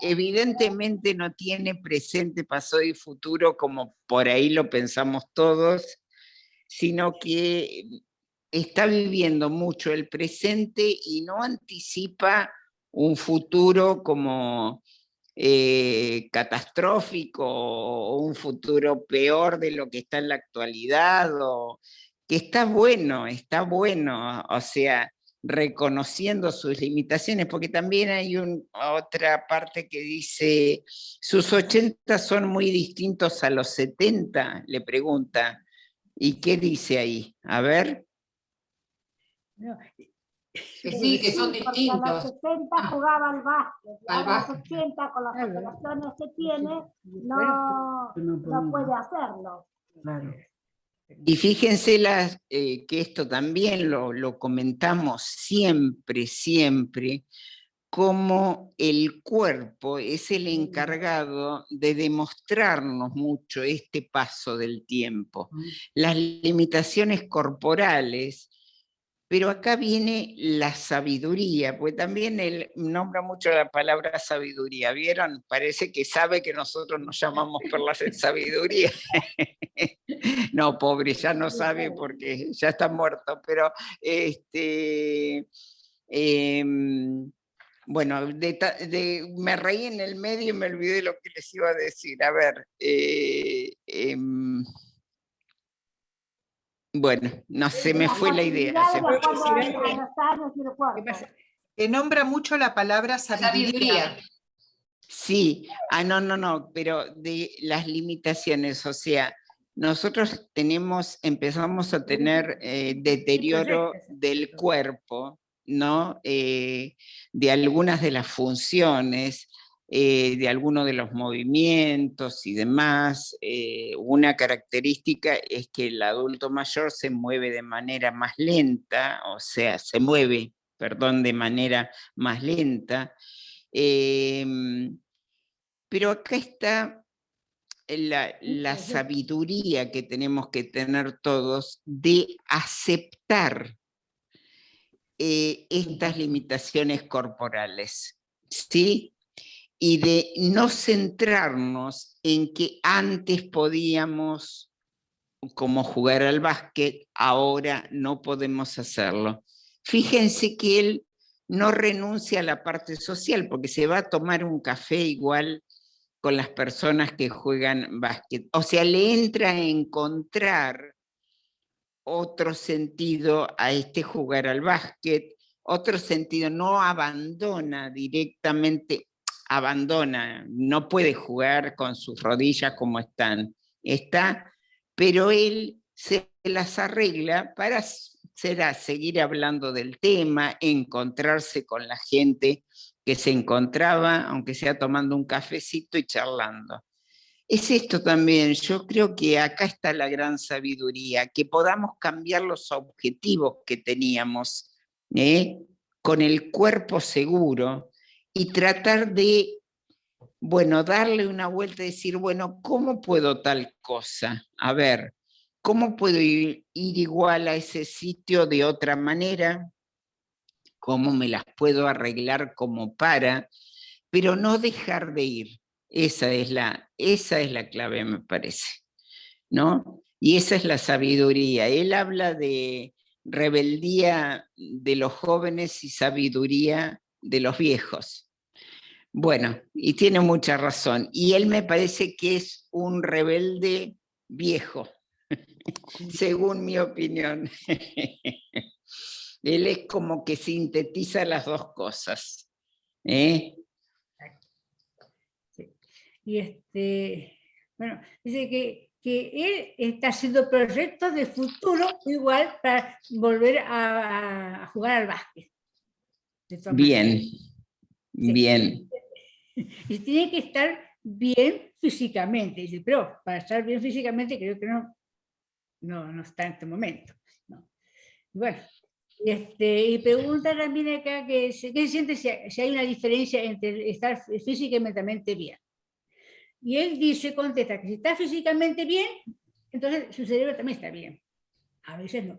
[SPEAKER 1] Evidentemente no tiene presente, pasado y futuro como por ahí lo pensamos todos, sino que está viviendo mucho el presente y no anticipa un futuro como catastrófico o un futuro peor de lo que está en la actualidad, o que está bueno, o sea, reconociendo sus limitaciones, porque también hay otra parte que dice, sus 80 son muy distintos a los 70, le pregunta. ¿Y qué dice ahí? A ver.
[SPEAKER 12] No.
[SPEAKER 8] Que sí, que son distintos.
[SPEAKER 12] A los 70 jugaba al básquet, a los 80 con las operaciones que tiene no puede hacerlo.
[SPEAKER 14] Claro.
[SPEAKER 1] Y fíjense que esto también lo comentamos siempre, como el cuerpo es el encargado de demostrarnos mucho este paso del tiempo, las limitaciones corporales, pero acá viene la sabiduría, porque también él nombra mucho la palabra sabiduría, ¿vieron? Parece que sabe que nosotros nos llamamos perlas en sabiduría. No, pobre, ya no sabe porque ya está muerto, pero bueno, me reí en el medio y me olvidé de lo que les iba a decir. A ver, bueno, no se me fue la idea.
[SPEAKER 14] Que nombra mucho la palabra sabiduría.
[SPEAKER 1] Sí, no, pero de las limitaciones, o sea, nosotros empezamos a tener deterioro del cuerpo, ¿no? De algunas de las funciones, de algunos de los movimientos y demás. Una característica es que el adulto mayor se mueve de manera más lenta, o sea, se mueve, perdón, de manera más lenta. Pero acá está la sabiduría que tenemos que tener todos de aceptar estas limitaciones corporales, ¿sí? Y de no centrarnos en que antes podíamos, como jugar al básquet, ahora no podemos hacerlo. Fíjense que él no renuncia a la parte social, porque se va a tomar un café igual con las personas que juegan básquet. O sea, le entra a encontrar otro sentido a este jugar al básquet, otro sentido, no abandona directamente, no puede jugar con sus rodillas como está, pero él se las arregla para seguir hablando del tema, encontrarse con la gente que se encontraba, aunque sea tomando un cafecito y charlando. Es esto también, yo creo que acá está la gran sabiduría, que podamos cambiar los objetivos que teníamos, con el cuerpo seguro, y tratar de, bueno, darle una vuelta y decir, bueno, ¿cómo puedo tal cosa? A ver, ¿cómo puedo ir igual a ese sitio de otra manera? ¿Cómo me las puedo arreglar como para? Pero no dejar de ir. Esa es la clave, me parece, ¿no? Y esa es la sabiduría. Él habla de rebeldía de los jóvenes y sabiduría de los viejos. Bueno, y tiene mucha razón. Y él me parece que es un rebelde viejo, según mi opinión. Él es como que sintetiza las dos cosas.
[SPEAKER 10] Y bueno, dice que él está haciendo proyectos de futuro igual para volver a jugar al básquet.
[SPEAKER 1] Bien, bien.
[SPEAKER 10] Y tiene que estar bien físicamente. Dice, pero para estar bien físicamente creo que no está en este momento. ¿No? Bueno, y pregunta también acá ¿qué se siente si hay una diferencia entre estar física y mentalmente bien? Y él contesta que si está físicamente bien, entonces su cerebro también está bien. A veces no.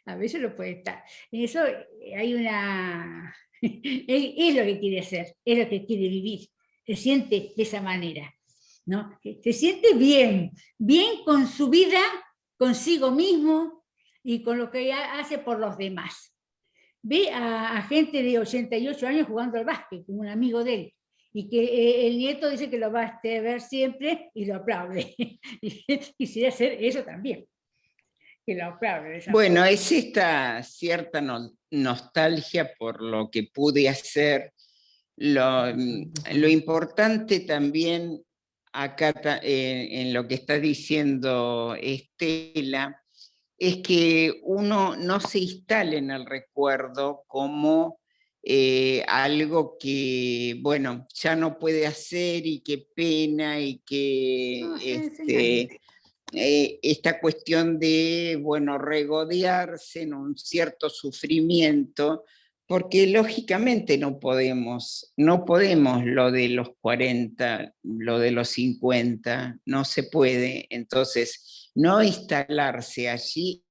[SPEAKER 10] A veces no puede estar. En eso hay una... es lo que quiere hacer, es lo que quiere vivir. Se siente de esa manera, ¿no? Se siente bien, bien con su vida, consigo mismo y con lo que hace por los demás. Ve a gente de 88 años jugando al básquet, como un amigo de él, y que el nieto dice que lo va a ver siempre y lo aplaude. Y quisiera hacer eso también, que lo aplaude.
[SPEAKER 1] Bueno, es esta cierta nostalgia por lo que pude hacer. Lo importante también acá en lo que está diciendo Estela es que uno no se instale en el recuerdo como algo que, bueno, ya no puede hacer y qué pena y que esta cuestión de, bueno, regodearse en un cierto sufrimiento, porque lógicamente no podemos lo de los 40, lo de los 50, no se puede. Entonces, no instalarse allí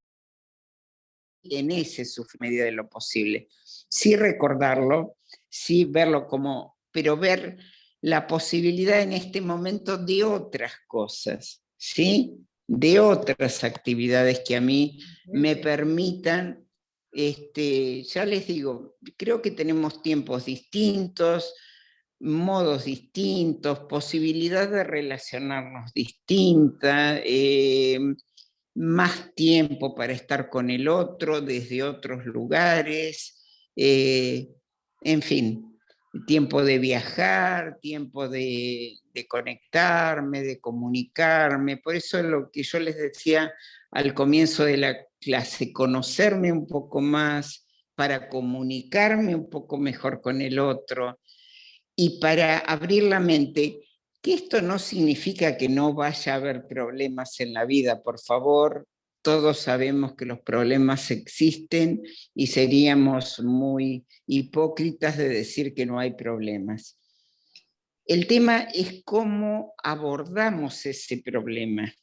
[SPEAKER 1] en ese sufrimiento medida de lo posible. Sí recordarlo, sí verlo como, pero ver la posibilidad en este momento de otras cosas, ¿sí? De otras actividades que a mí me permitan, ya les digo, creo que tenemos tiempos distintos, modos distintos, posibilidad de relacionarnos distinta, más tiempo para estar con el otro desde otros lugares, en fin, tiempo de viajar, tiempo de conectarme, de comunicarme. Por eso es lo que yo les decía al comienzo de la clase, conocerme un poco más para comunicarme un poco mejor con el otro y para abrir la mente, que esto no significa que no vaya a haber problemas en la vida, por favor. Todos sabemos que los problemas existen y seríamos muy hipócritas de decir que no hay problemas. El tema es cómo abordamos ese problema,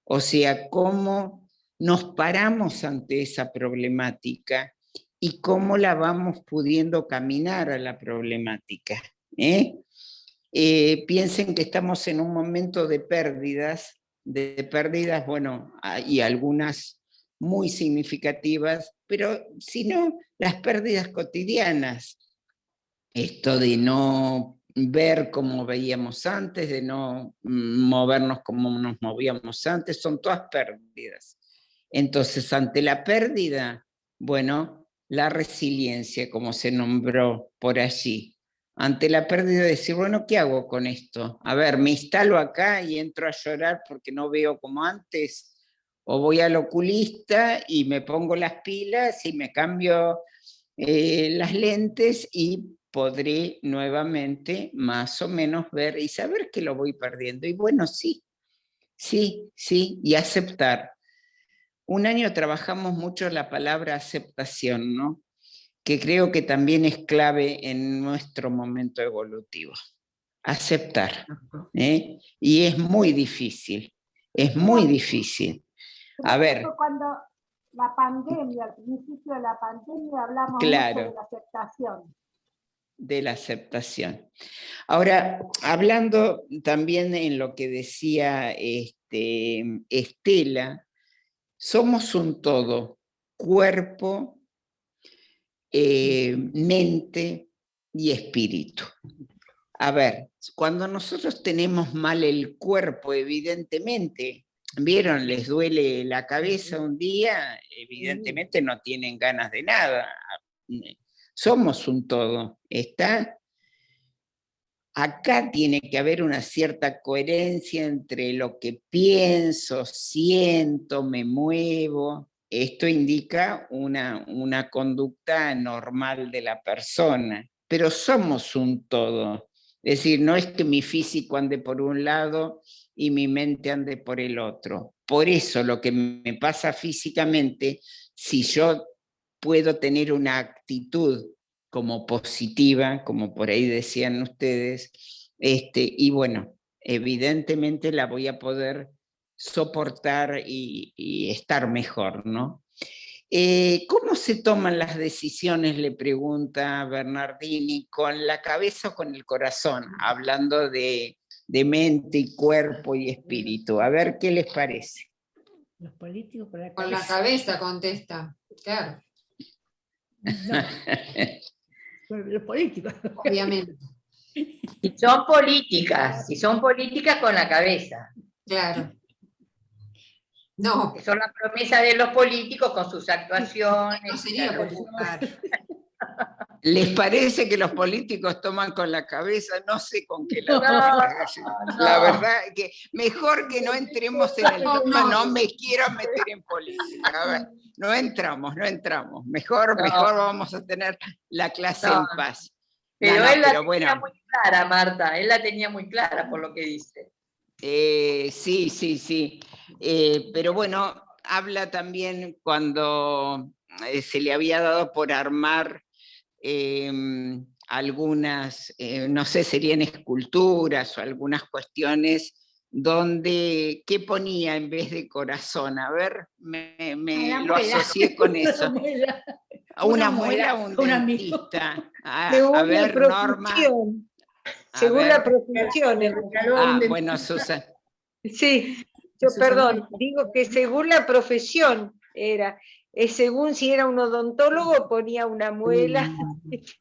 [SPEAKER 1] o sea, cómo nos paramos ante esa problemática y cómo la vamos pudiendo caminar a la problemática. Piensen que estamos en un momento de pérdidas, bueno, y algunas muy significativas, pero si no, las pérdidas cotidianas, esto de no ver como veíamos antes, de no movernos como nos movíamos antes, son todas pérdidas. Entonces, ante la pérdida, bueno, la resiliencia, como se nombró por allí, ante la pérdida, decir, bueno, ¿qué hago con esto? A ver, ¿me instalo acá y entro a llorar porque no veo como antes? ¿O voy al oculista y me pongo las pilas y me cambio las lentes y podré nuevamente más o menos ver y saber que lo voy perdiendo? Y bueno, sí, y aceptar. Un año trabajamos mucho la palabra aceptación, ¿no? Que creo que también es clave en nuestro momento evolutivo. Aceptar. Y es muy difícil, es muy difícil. A ver.
[SPEAKER 12] Cuando la pandemia, al principio de la pandemia, hablamos
[SPEAKER 1] Claro,
[SPEAKER 12] mucho de la aceptación.
[SPEAKER 1] De la aceptación. Ahora, hablando también en lo que decía Estela, somos un todo, cuerpo, mente y espíritu. A ver, cuando nosotros tenemos mal el cuerpo, evidentemente, ¿vieron? Les duele la cabeza un día, evidentemente no tienen ganas de nada. Somos un todo, ¿está? Acá tiene que haber una cierta coherencia entre lo que pienso, siento, me muevo. Esto indica una conducta normal de la persona, pero somos un todo. Es decir, no es que mi físico ande por un lado y mi mente ande por el otro. Por eso lo que me pasa físicamente, si yo puedo tener una actitud como positiva, como por ahí decían ustedes, y bueno, evidentemente la voy a poder soportar y estar mejor, ¿no? ¿Cómo se toman las decisiones, le pregunta Bernardini, con la cabeza o con el corazón? Hablando de mente y cuerpo y espíritu. A ver qué les parece.
[SPEAKER 10] Los políticos con la cabeza.
[SPEAKER 8] Con la cabeza contesta, claro.
[SPEAKER 10] No. Los políticos.
[SPEAKER 8] Obviamente.
[SPEAKER 3] Si son políticas con la cabeza.
[SPEAKER 8] Claro. No.
[SPEAKER 3] Que son la promesa de los políticos con sus actuaciones.
[SPEAKER 8] No sería popular.
[SPEAKER 1] ¿Les parece que los políticos toman con la cabeza? No sé con qué la
[SPEAKER 3] no.
[SPEAKER 1] La verdad que mejor que no entremos en el tema, no me quiero meter en política. A ver, no entramos. Mejor vamos a tener la clase en paz.
[SPEAKER 3] Pero él la tenía muy clara, Marta, él la tenía muy clara por lo que dice.
[SPEAKER 1] Sí. Pero bueno, habla también cuando se le había dado por armar algunas, no sé, serían esculturas o algunas cuestiones donde, ¿qué ponía en vez de corazón? A ver, me lo asocié con eso. Una muela o un dentista. A ver, Norma.
[SPEAKER 7] Según la profesión.
[SPEAKER 1] Bueno, Susana.
[SPEAKER 7] Sí, yo perdón, digo que según la profesión era. Según si era un odontólogo ponía una muela,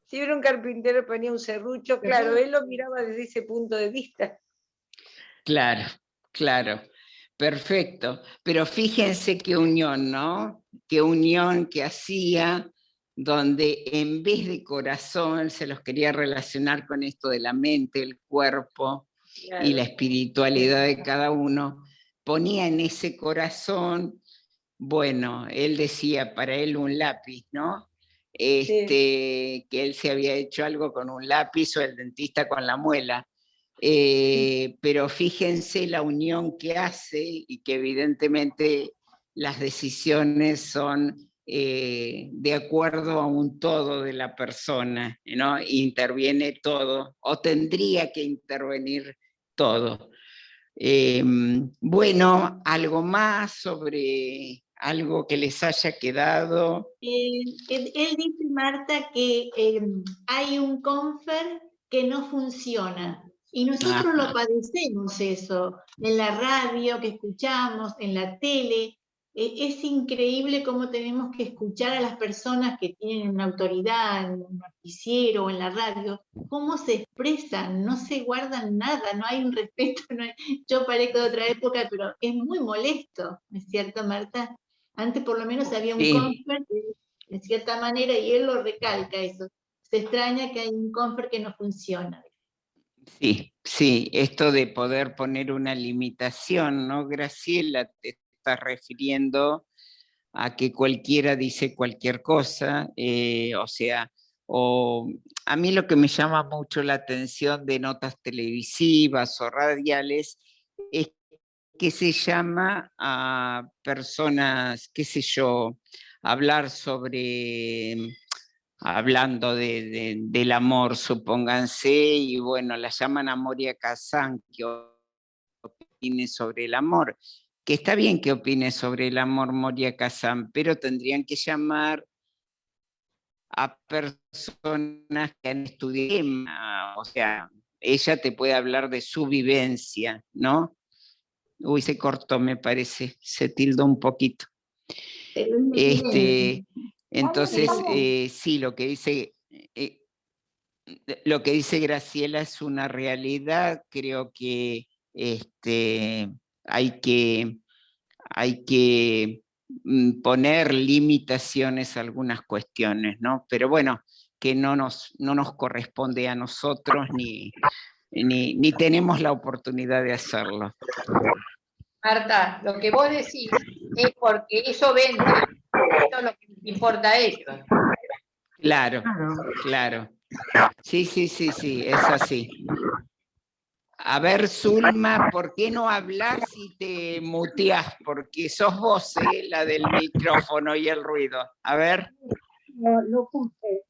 [SPEAKER 7] si era un carpintero ponía un serrucho, claro, él lo miraba desde ese punto de vista.
[SPEAKER 1] Claro, perfecto. Pero fíjense qué unión, ¿no? Qué unión que hacía donde en vez de corazón se los quería relacionar con esto de la mente, el cuerpo y la espiritualidad de cada uno, ponía en ese corazón, bueno, él decía para él un lápiz, ¿no? Que él se había hecho algo con un lápiz o el dentista con la muela. Pero fíjense la unión que hace y que evidentemente las decisiones son de acuerdo a un todo de la persona, ¿no? Interviene todo, o tendría que intervenir todo. Bueno, algo más sobre algo que les haya quedado.
[SPEAKER 5] Él dice, Marta, que hay un confer que no funciona. Y nosotros lo padecemos eso, en la radio que escuchamos, en la tele. Es increíble cómo tenemos que escuchar a las personas que tienen una autoridad en un noticiero o en la radio, cómo se expresan, no se guardan nada, no hay un respeto. Yo parezco de otra época, pero es muy molesto, ¿no es cierto, Marta? Antes por lo menos había un confer de cierta manera, y él lo recalca eso. Se extraña que hay un confer que no funciona.
[SPEAKER 1] Sí, sí, esto de poder poner una limitación, ¿no, Graciela? Te estás refiriendo a que cualquiera dice cualquier cosa, o sea, a mí lo que me llama mucho la atención de notas televisivas o radiales es que se llama a personas, qué sé yo, hablar sobre, hablando del amor, supónganse, y bueno, la llaman a Moria Kazan, que opine sobre el amor, que está bien que opine sobre el amor Moria Kazan, pero tendrían que llamar a personas que han estudiado, o sea, ella te puede hablar de su vivencia, ¿no? Uy, se cortó, me parece, se tildó un poquito. Entonces, sí, lo que dice Graciela es una realidad. Creo que hay que poner limitaciones a algunas cuestiones, ¿no? Pero bueno, que no nos corresponde a nosotros ni tenemos la oportunidad de hacerlo.
[SPEAKER 3] Marta, lo que vos decís es porque eso vende, esto es lo que les importa a ellos.
[SPEAKER 1] Claro, claro. Sí, es así. A ver, Zulma, ¿por qué no hablas y te muteás? Porque sos vos, la del micrófono y el ruido. A ver.
[SPEAKER 12] Lo puse.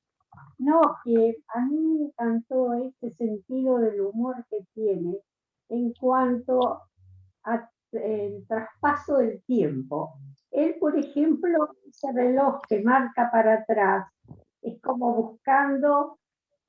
[SPEAKER 12] No, que a mí me encantó este sentido del humor que tiene en cuanto al traspaso del tiempo. Él, por ejemplo, ese reloj que marca para atrás, es como buscando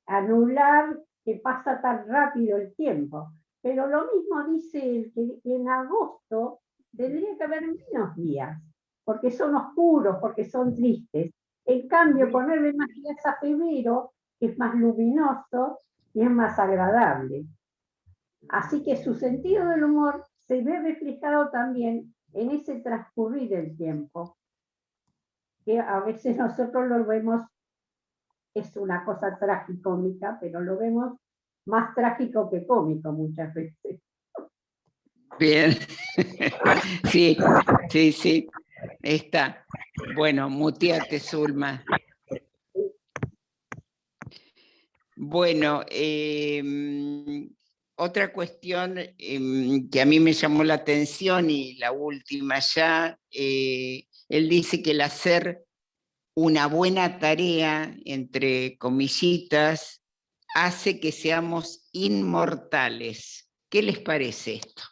[SPEAKER 12] anular que pasa tan rápido el tiempo. Pero lo mismo dice él, que en agosto tendría que haber menos días, porque son oscuros, porque son tristes. En cambio, ponerle más días a febrero es más luminoso y es más agradable. Así que su sentido del humor se ve reflejado también en ese transcurrir del tiempo, que a veces nosotros lo vemos, es una cosa tragicómica, pero lo vemos más trágico que cómico muchas veces.
[SPEAKER 1] Bien, sí, está. Bueno, muteate, Zulma. Bueno, otra cuestión que a mí me llamó la atención, y la última ya, él dice que el hacer una buena tarea, entre comillitas, hace que seamos inmortales. ¿Qué les parece esto?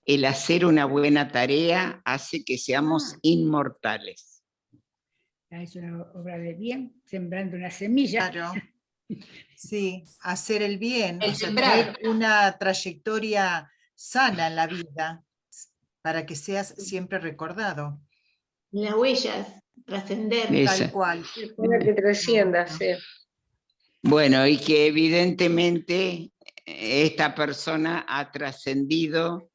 [SPEAKER 1] El hacer una buena tarea hace que seamos inmortales.
[SPEAKER 10] Es una obra de bien, sembrando una semilla.
[SPEAKER 13] Claro. Sí, hacer el bien,
[SPEAKER 8] El
[SPEAKER 13] o sea,
[SPEAKER 8] sembrar.
[SPEAKER 13] tener una trayectoria sana en la vida para que seas siempre recordado.
[SPEAKER 5] Las huellas, trascender.
[SPEAKER 13] Tal cual.
[SPEAKER 7] Para que trascienda, sí.
[SPEAKER 1] Bueno, y que evidentemente esta persona ha trascendido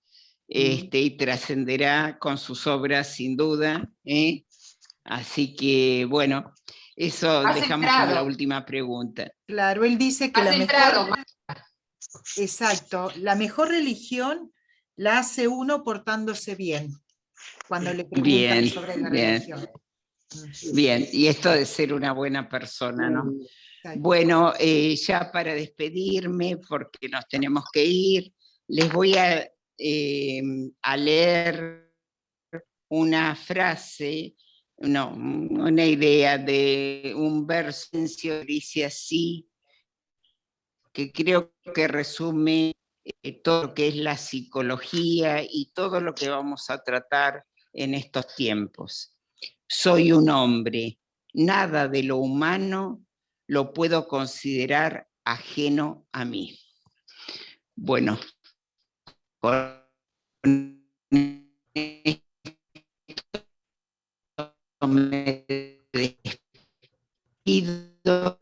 [SPEAKER 1] y trascenderá con sus obras sin duda. Así que, bueno, eso dejamos como la última pregunta.
[SPEAKER 13] Claro, él dice que la mejor... Exacto, la mejor religión la hace uno portándose bien, cuando le preguntan sobre la religión.
[SPEAKER 1] Bien, y esto de ser una buena persona, ¿no? Bueno, ya para despedirme, porque nos tenemos que ir, les voy a leer una frase, no, una idea de un verso que dice así, que creo que resume todo lo que es la psicología y todo lo que vamos a tratar en estos tiempos. Soy un hombre, nada de lo humano lo puedo considerar ajeno a mí. Bueno, con esto me despido.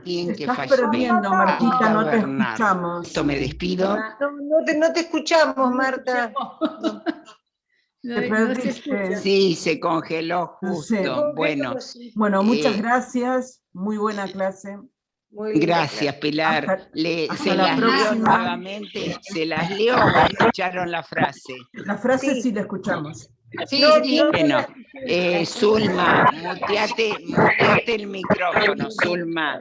[SPEAKER 14] Te estás perdiendo, Martita, no te escuchamos.
[SPEAKER 1] Esto me despido.
[SPEAKER 7] No te escuchamos, Marta.
[SPEAKER 1] Sí, se congeló justo.
[SPEAKER 14] Bueno, muchas gracias, muy buena clase.
[SPEAKER 1] Gracias, Pilar. Se las leo nuevamente, se las leo o escucharon la frase.
[SPEAKER 14] La frase sí la escuchamos.
[SPEAKER 1] Sí, bueno, Zulma, muteate el micrófono, Zulma.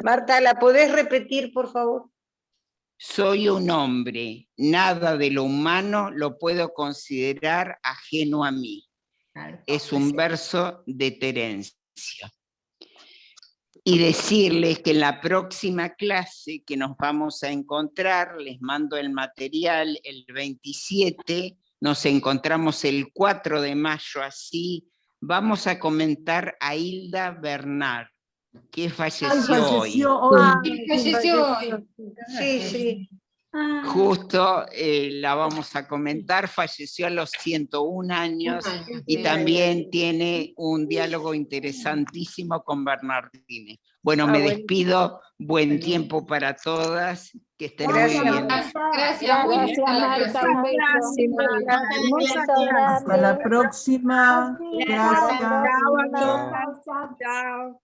[SPEAKER 7] Marta, ¿la podés repetir, por favor?
[SPEAKER 1] Soy un hombre, nada de lo humano lo puedo considerar ajeno a mí. Es un verso de Terencio. Y decirles que en la próxima clase que nos vamos a encontrar, les mando el material el 27, nos encontramos el 4 de mayo así, vamos a comentar a Hilda Bernard, que falleció hoy.
[SPEAKER 7] Sí.
[SPEAKER 1] Justo la vamos a comentar, falleció a los 101 años y también tiene un diálogo interesantísimo con Bernardini. Bueno, me despido, buen tiempo para todas, que estén muy bien.
[SPEAKER 2] Gracias, Marta.
[SPEAKER 14] Hasta la próxima. Gracias.
[SPEAKER 11] Chao.